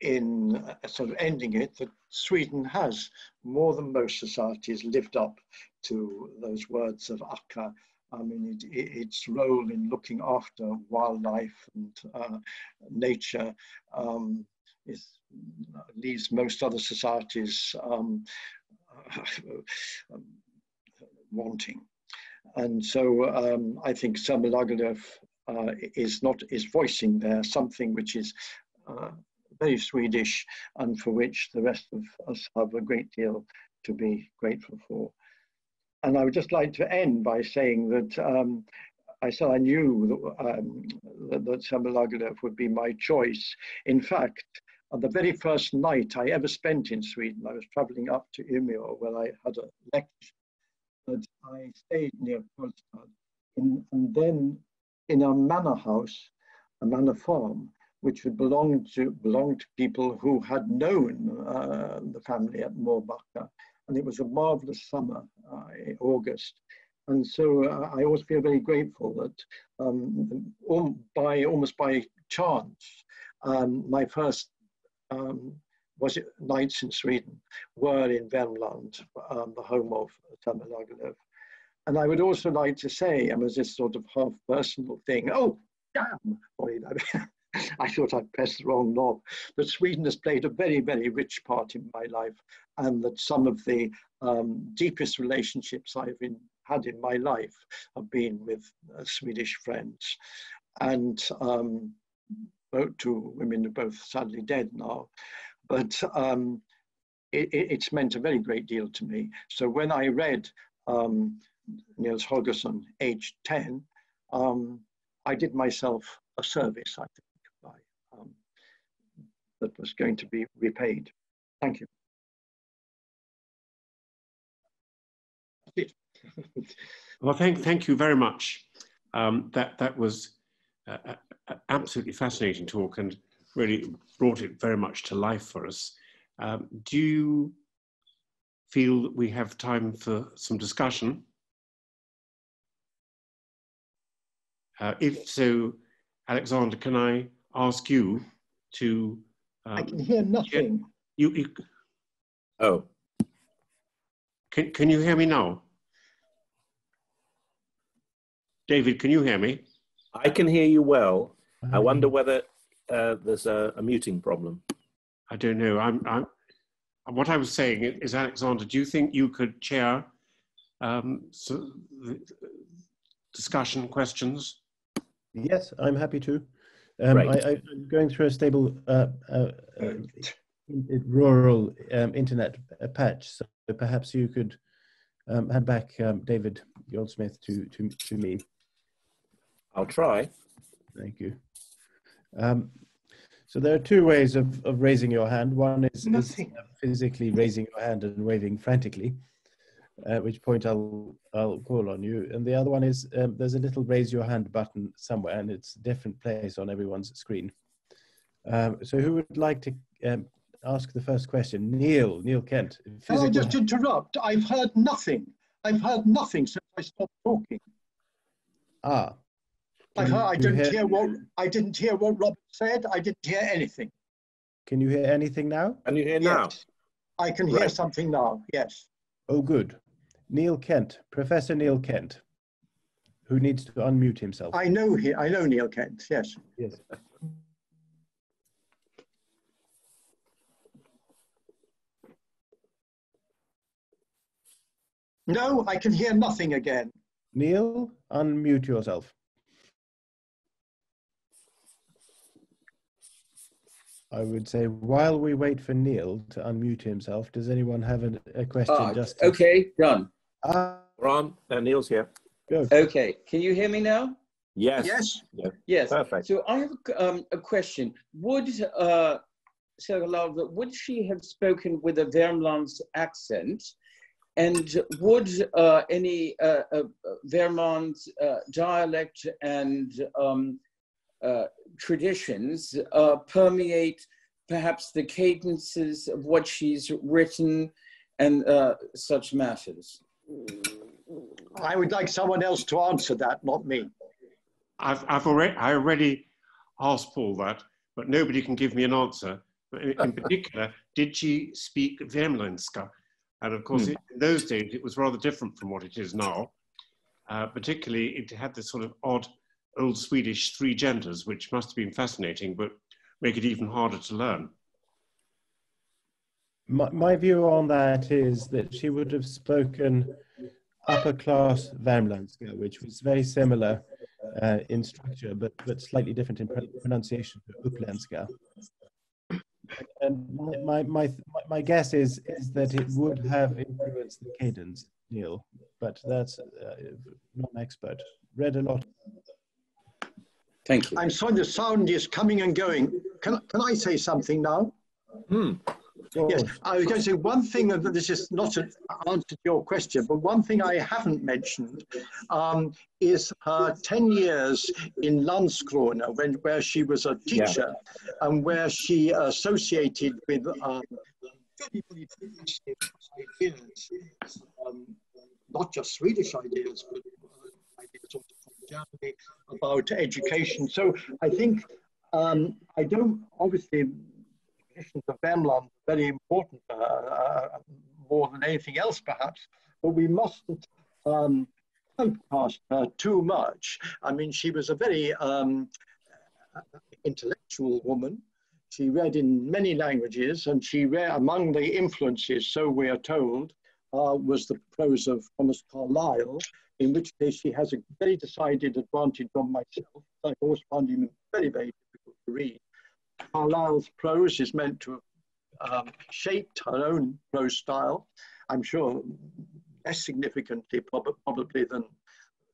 in sort of ending it, that Sweden has, more than most societies, lived up to those words of Akka. I mean, its role in looking after wildlife and nature leaves most other societies wanting. And so I think Selma Lagerlöf is voicing there something which is very Swedish, and for which the rest of us have a great deal to be grateful for. And I would just like to end by saying that I said I knew that Selma Lagerlöf would be my choice. In fact, on the very first night I ever spent in Sweden, I was traveling up to Umeå where I had a lecture, but I stayed near Karlstad, and then in a manor house, a manor farm, which had belonged to people who had known the family at Mårbacka. And it was a marvelous summer, August. And so I always feel very grateful that almost by chance, my first nights in Sweden were in Värmland, the home of Selma Lagerlöf. And I would also like to say, as this sort of half personal thing, oh, damn, I thought I'd pressed the wrong knob, that Sweden has played a very, very rich part in my life, and that some of the deepest relationships I've had in my life have been with Swedish friends. And both two women are both sadly dead now, but it's meant a very great deal to me. So when I read Nils Holgersson, aged 10, I did myself a service, I think, that was going to be repaid. Thank you. Well, thank you very much. That was absolutely fascinating talk and really brought it very much to life for us. Do you feel that we have time for some discussion? If so, Alexander, can I ask you to... I can hear nothing. Oh. Can you hear me now? David, can you hear me? I can hear you well. I wonder whether there's a muting problem. I don't know. What I was saying is, Alexander, do you think you could chair discussion questions? Yes, I'm happy to. Right. I'm going through a stable rural internet patch, so perhaps you could hand back David Goldsmith to me. I'll try. Thank you. So there are two ways of raising your hand. One is physically raising your hand and waving frantically, at which point I'll call on you. And the other one is there's a little raise your hand button somewhere, and it's a different place on everyone's screen. So who would like to ask the first question? Neil Kent. Can I just interrupt? I've heard nothing. I've heard nothing since I stopped talking. Ah. I didn't hear what Robert said. I didn't hear anything. Can you hear anything now? Can you hear now? Yes. I can hear something now, yes. Oh, good. Neil Kent, Professor Neil Kent, who needs to unmute himself. I know Neil Kent, yes. Yes. No, I can hear nothing again. Neil, unmute yourself. I would say while we wait for Neil to unmute himself, does anyone have a question? Okay, done. Ron, Neil's here. Go. Okay, can you hear me now? Yes. Yes. Yes. Perfect. So I have a question. Would Selma Lagerlöf, would she have spoken with a Värmlands accent? And would any Värmlands dialect and traditions permeate perhaps the cadences of what she's written and such matters? I would like someone else to answer that, not me. I already asked Paul that, but nobody can give me an answer. In particular, did she speak Värmländska? And of course, in those days, it was rather different from what it is now. Particularly, it had this sort of odd old Swedish three genders, which must have been fascinating, but make it even harder to learn. My view on that is that she would have spoken upper class Värmländska, which was very similar in structure, but slightly different in pronunciation to Uppländska. And my guess is that it would have influenced the cadence, Neil, but that's not an expert. Read a lot. Thank you. I'm sorry, the sound is coming and going. Can I say something now? Yes, I was going to say one thing, that this is not an answer to your question, but one thing I haven't mentioned is her 10 years in Landskrona, where she was a teacher, and where she associated with very, very progressive ideas, not just Swedish ideas, but ideas also from Germany about education. So I think I don't, obviously, of Värmland very important, more than anything else perhaps, but we mustn't typecast her too much. I mean, she was a very intellectual woman. She read in many languages, and she read, among the influences, so we are told, was the prose of Thomas Carlyle, in which case she has a very decided advantage on myself. I always found him very, very difficult to read. Carlyle's prose is meant to have shaped her own prose style, I'm sure less significantly probably than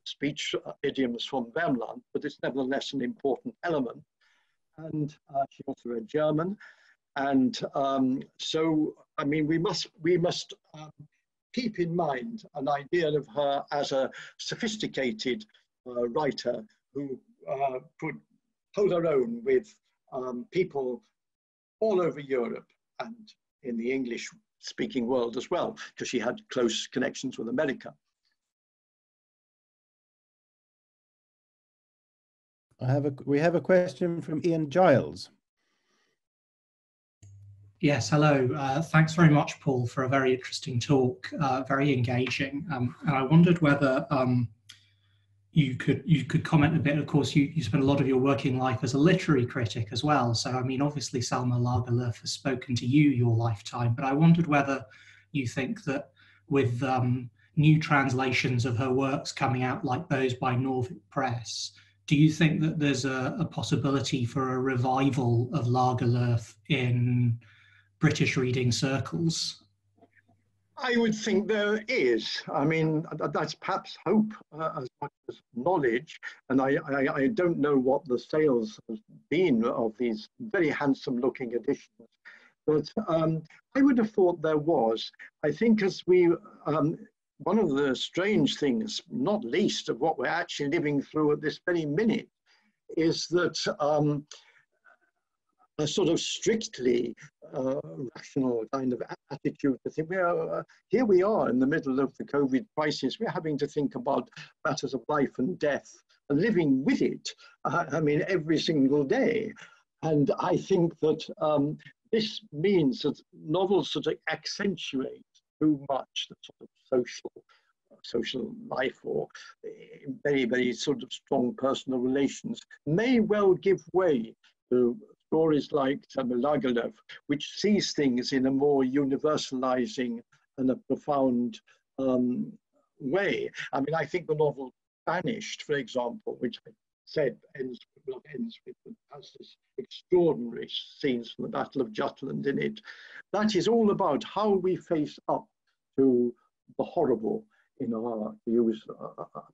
speech idioms from Värmland, but it's nevertheless an important element. And she also read German. And so, I mean, we must keep in mind an idea of her as a sophisticated writer who could hold her own with people all over Europe and in the English-speaking world as well, because she had close connections with America. We have a question from Ian Giles. Yes, hello. Thanks very much, Paul, for a very interesting talk, very engaging. And I wondered whether you could comment a bit. Of course, you spent a lot of your working life as a literary critic as well. So, I mean, obviously, Selma Lagerlöf has spoken to you your lifetime, but I wondered whether you think that with new translations of her works coming out like those by Norvik Press, do you think that there's a possibility for a revival of Lagerlöf in British reading circles? I would think there is. I mean, that's perhaps hope as much as knowledge. And I don't know what the sales have been of these very handsome looking editions. But I would have thought there was. I think as we, one of the strange things, not least of what we're actually living through at this very minute, is that a sort of strictly rational kind of attitude to think, here we are in the middle of the COVID crisis, we're having to think about matters of life and death and living with it, I mean, every single day. And I think that this means that novels sort of accentuate too much the sort of social life or very, very sort of strong personal relations may well give way to stories like Selma Lagerlöf, which sees things in a more universalizing and a profound way. I mean, I think the novel Banished, for example, which I said ends with has this extraordinary scenes from the Battle of Jutland in it. That is all about how we face up to the horrible in our, to use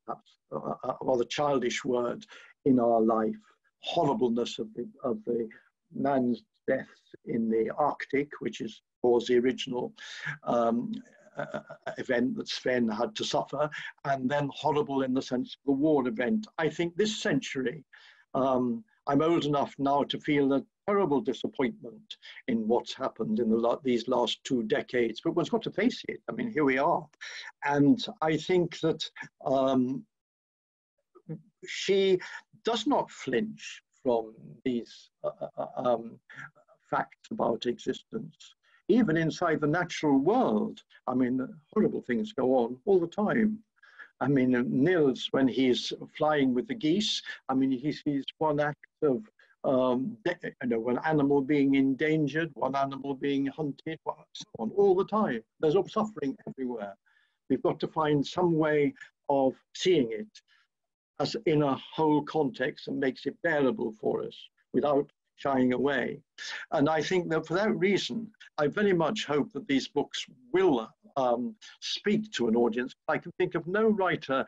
perhaps a rather childish word, in our life. Horribleness of the man's deaths in the Arctic, which is, of course, the original event that Sven had to suffer, and then horrible in the sense of the war event. I think this century, I'm old enough now to feel a terrible disappointment in what's happened in these last 2 decades, but one's got to face it. I mean, here we are. And I think that she does not flinch from these facts about existence. Even inside the natural world, I mean, horrible things go on all the time. I mean, Nils, when he's flying with the geese, I mean, he sees one act of, one animal being endangered, one animal being hunted, so on, all the time. There's suffering everywhere. We've got to find some way of seeing it as in a whole context and makes it bearable for us without shying away. And I think that for that reason, I very much hope that these books will speak to an audience. I can think of no writer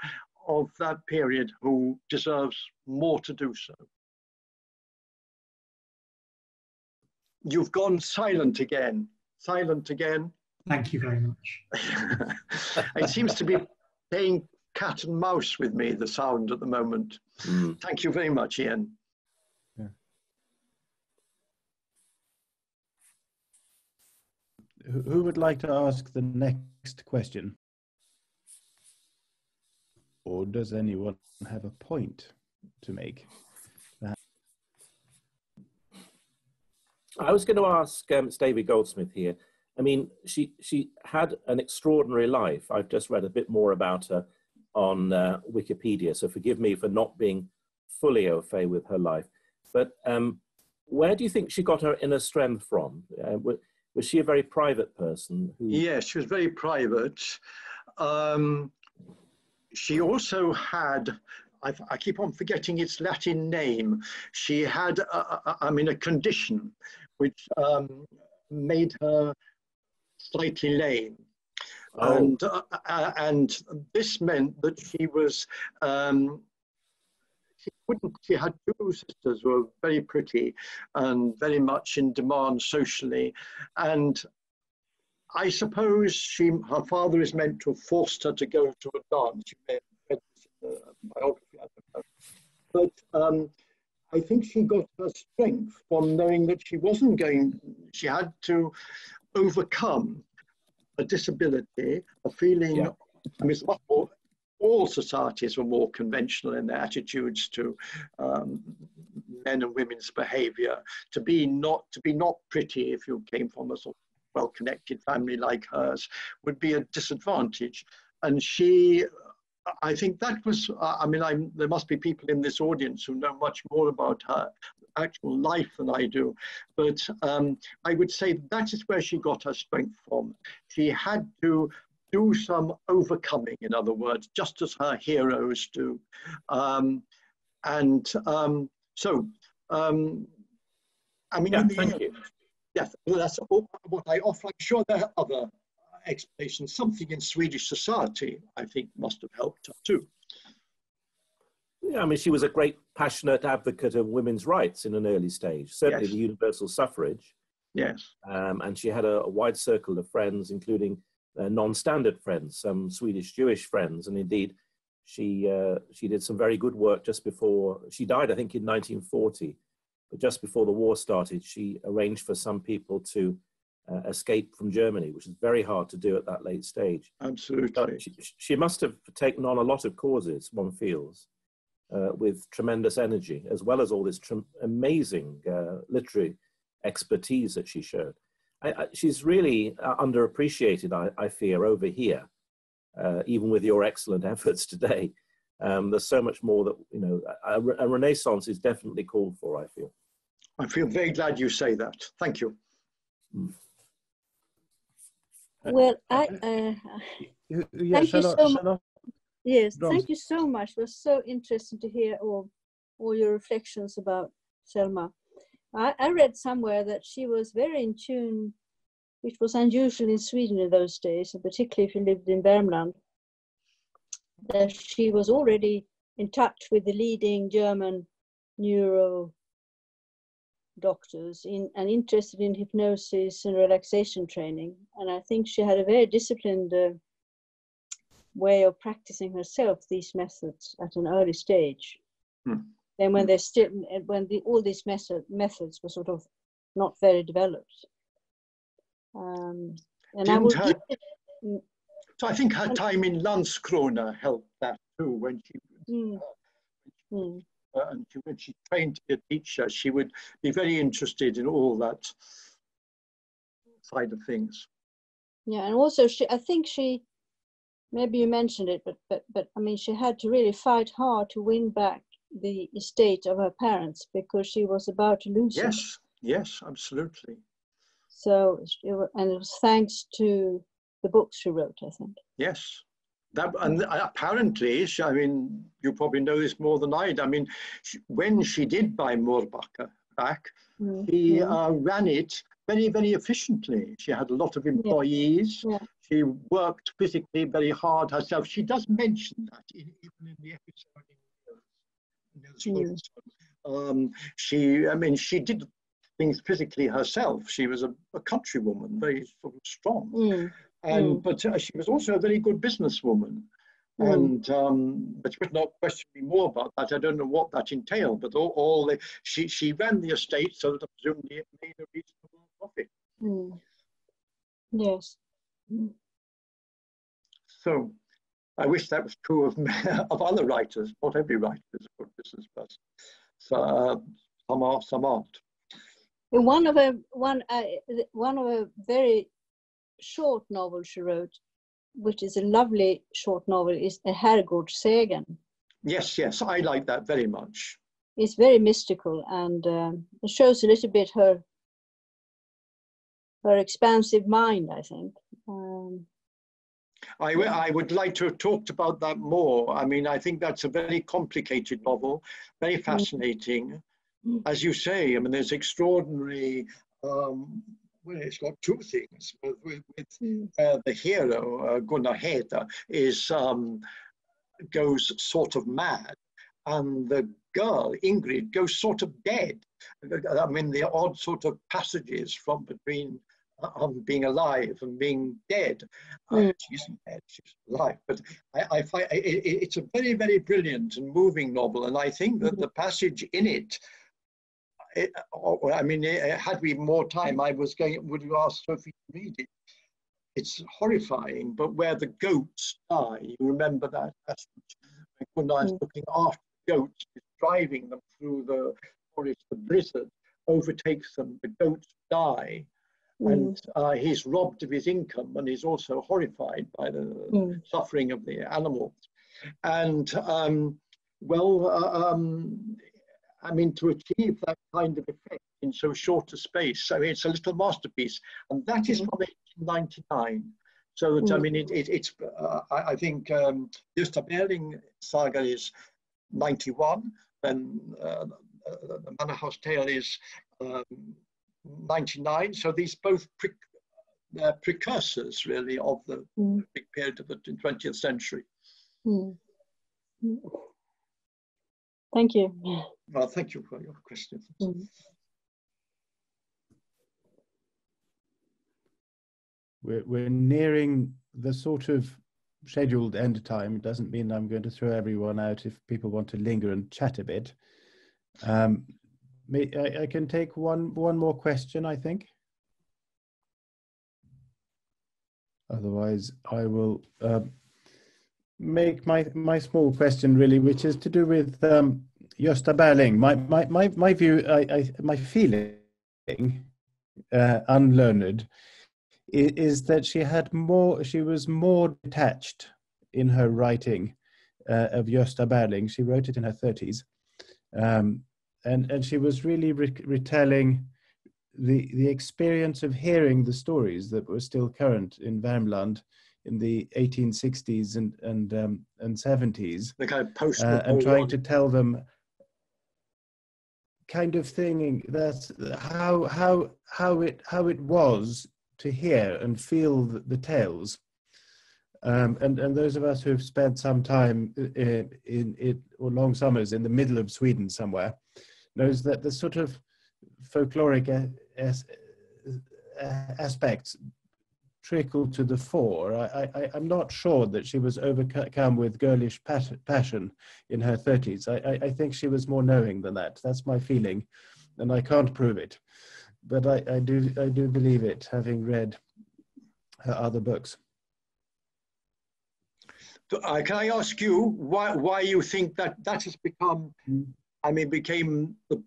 of that period who deserves more to do so. You've gone silent again. Silent again. Thank you very much. It seems to be playing cat and mouse with me, the sound at the moment. Thank you very much, Ian. Yeah. Who would like to ask the next question? Or does anyone have a point to make? I was going to ask Stavy Goldsmith here. I mean, she had an extraordinary life. I've just read a bit more about her on Wikipedia, so forgive me for not being fully au fait with her life. But where do you think she got her inner strength from? Was she a very private person? Yes, she was very private. She also had, I keep on forgetting its Latin name. She had, a condition which made her slightly lame. Oh. And this meant that she was, she had two sisters who were very pretty and very much in demand socially. And I suppose her father is meant to have forced her to go to a dance. You may have read this in the biography, I don't know. But I think she got her strength from knowing that she had to overcome a disability, a feeling, yeah. I mean, it's much more, all societies were more conventional in their attitudes to men and women's behavior. To be not pretty if you came from a sort of well-connected family like hers would be a disadvantage. And she, I think that was, there must be people in this audience who know much more about her actual life than I do, but I would say that is where she got her strength from. She had to do some overcoming, in other words, just as her heroes do. Thank you. Yes, well, that's what I offer. I'm sure there are other explanations. Something in Swedish society, I think, must have helped her too. Yeah, I mean, she was a great passionate advocate of women's rights in an early stage, certainly yes. The universal suffrage. Yes. And she had a wide circle of friends, including non-standard friends, some Swedish Jewish friends. And indeed, she did some very good work just before, she died, I think, in 1940. But just before the war started, she arranged for some people to escape from Germany, which is very hard to do at that late stage. Absolutely. She must have taken on a lot of causes, one feels, with tremendous energy, as well as all this amazing literary expertise that she showed. She's really underappreciated, I fear, over here, even with your excellent efforts today. There's so much more that, you know, a renaissance is definitely called for, I feel. I feel very glad you say that. Thank you. Well, thank you so much. Yes, thank you so much. It was so interesting to hear all your reflections about Selma. I read somewhere that she was very in tune, which was unusual in Sweden in those days, and particularly if you lived in Värmland, that she was already in touch with the leading German neuro doctors and interested in hypnosis and relaxation training. And I think she had a very disciplined way of practicing herself these methods at an early stage. Then when all these methods were sort of not very developed. So I think her time in Landskrona helped that too. When she trained to be a teacher, she would be very interested in all that side of things. Yeah, and also I think maybe you mentioned it, but I mean, she had to really fight hard to win back the estate of her parents because she was about to lose it. Yes, absolutely. So, and it was thanks to the books she wrote, I think. Yes. And apparently, I mean, you probably know this more than I do. I mean, when she did buy Mårbacka back, she ran it very, very efficiently. She had a lot of employees. Yeah. She worked physically very hard herself. She does mention that even in the episode in Nils. She did things physically herself. She was a countrywoman, very sort of strong. But she was also a very good businesswoman. And but she was not questioning more about that. I don't know what that entailed, but she ran the estate so that presumably it made a reasonable profit. Yes. So I wish that was true of other writers. Not every writer is a good business person. So some aren't. One of a very short novel she wrote, which is a lovely short novel, is A Herrgårdssägen. Yes, I like that very much. is very mystical, and it shows a little bit her expansive mind, I think. I would like to have talked about that more. I mean, I think that's a very complicated novel, very fascinating. As you say, I mean, there's extraordinary, well, it's got two things. With the hero, Gunnar Heder, goes sort of mad, and the girl, Ingrid, goes sort of dead. I mean, the odd sort of passages from between being alive and being dead. She isn't dead, she's alive. But I find it's a very, very brilliant and moving novel, and I think that the passage in it, I mean, had we more time, would you ask Sophie to read it? It's horrifying, but where the goats die, you remember that passage? Gunnar is looking after the goats, is driving them through the forest. The blizzard overtakes them, the goats die, and he's robbed of his income, and he's also horrified by the suffering of the animals. And I mean, to achieve that kind of effect in so short a space, I mean, it's a little masterpiece, and that is from 1899. So that, I mean, I think Gösta Berlings Saga is 91, then the Manor House Tale is 99. So these both precursors, really, of the big period of the 20th century. Thank you. Well, thank you for your question. We're nearing the sort of scheduled end time. It doesn't mean I'm going to throw everyone out if people want to linger and chat a bit. I can take one more question, I think. Otherwise, I will make my small question, really, which is to do with Gösta Berling. My view, my feeling, unlearned, is that she was more detached in her writing of Gösta Berling. She wrote it in her 30s, and she was really retelling the experience of hearing the stories that were still current in Värmland in the 1860s and 70s, the kind of post and trying to tell them, kind of thinking that's how it was to hear and feel the tales. And those of us who have spent some time or long summers in the middle of Sweden somewhere knows that the sort of folkloric aspects trickle to the fore. I'm not sure that she was overcome with girlish passion in her 30s. I think she was more knowing than that. That's my feeling, and I can't prove it, but I do believe it, having read her other books. Can I ask you why you think that has become, I mean, became the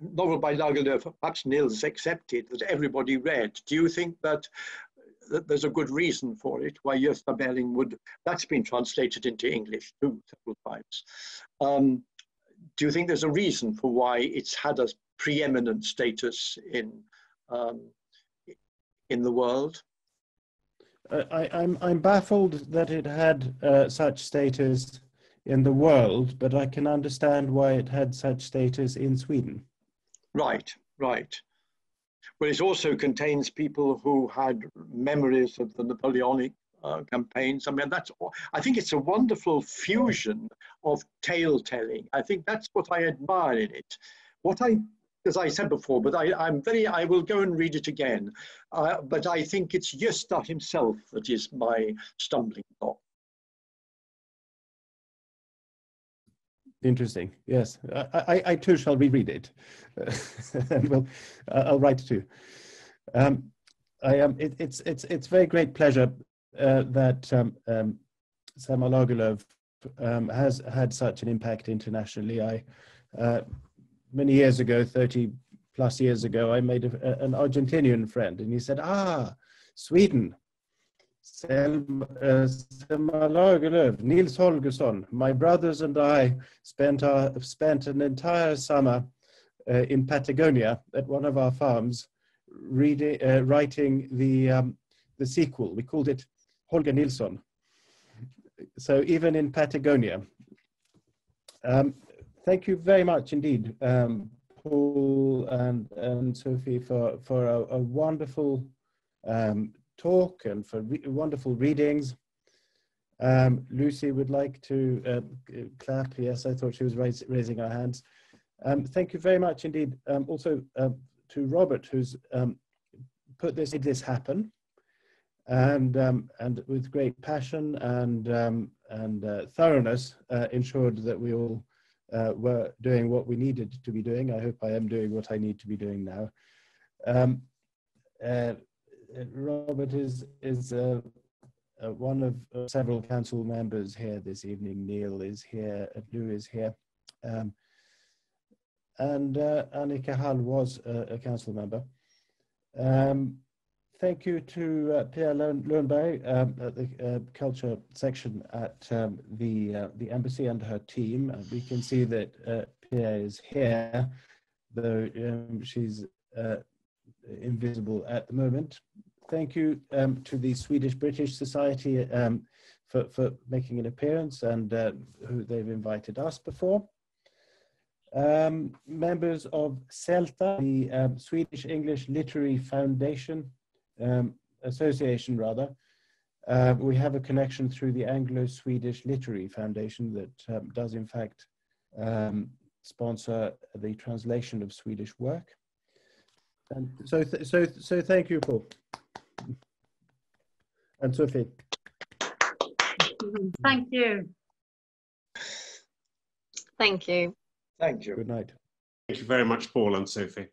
novel by Lagerlöf, perhaps Nils accepted, that everybody read? Do you think that there's a good reason for it, why Gösta Berling that's been translated into English too several times. Do you think there's a reason for why it's had a preeminent status in the world? I'm baffled that it had such status in the world, but I can understand why it had such status in Sweden. Right. Well, it also contains people who had memories of the Napoleonic campaigns. I mean, I think it's a wonderful fusion of tale telling. I think that's what I admire in it. As I said before, but I will go and read it again. But I think it's Gösta himself that is my stumbling block. Interesting. Yes, I too shall reread it, and I'll write too. It's very great pleasure that Selma Lagerlöf has had such an impact internationally. Many years ago, 30 plus years ago, I made an Argentinian friend, and he said, Sweden. Selma Lagerlöf, Nils Holgersson. My brothers and I spent an entire summer in Patagonia at one of our farms, writing the sequel. We called it Holger Nilsson. So even in Patagonia. Thank you very much indeed, Paul and Sophie, for a wonderful talk and for wonderful readings. Lucy would like to clap. Yes, I thought she was raising her hands. Thank you very much indeed. Also to Robert, who's made this happen, and with great passion and thoroughness ensured that we all were doing what we needed to be doing. I hope I am doing what I need to be doing now. Robert is one of several council members here this evening. Neil is here, Lou is here, and Annika Hall was a council member. Thank you to Pia Lundberg at the culture section at the embassy and her team. We can see that Pia is here, though she's invisible at the moment. Thank you to the Swedish British Society for making an appearance, and who they've invited us before. Members of SELTA, the Swedish English Literary Foundation, Association rather. We have a connection through the Anglo-Swedish Literary Foundation that does in fact sponsor the translation of Swedish work. And so thank you, Paul. And Sophie. Thank you. Thank you. Thank you. Good night. Thank you very much, Paul and Sophie.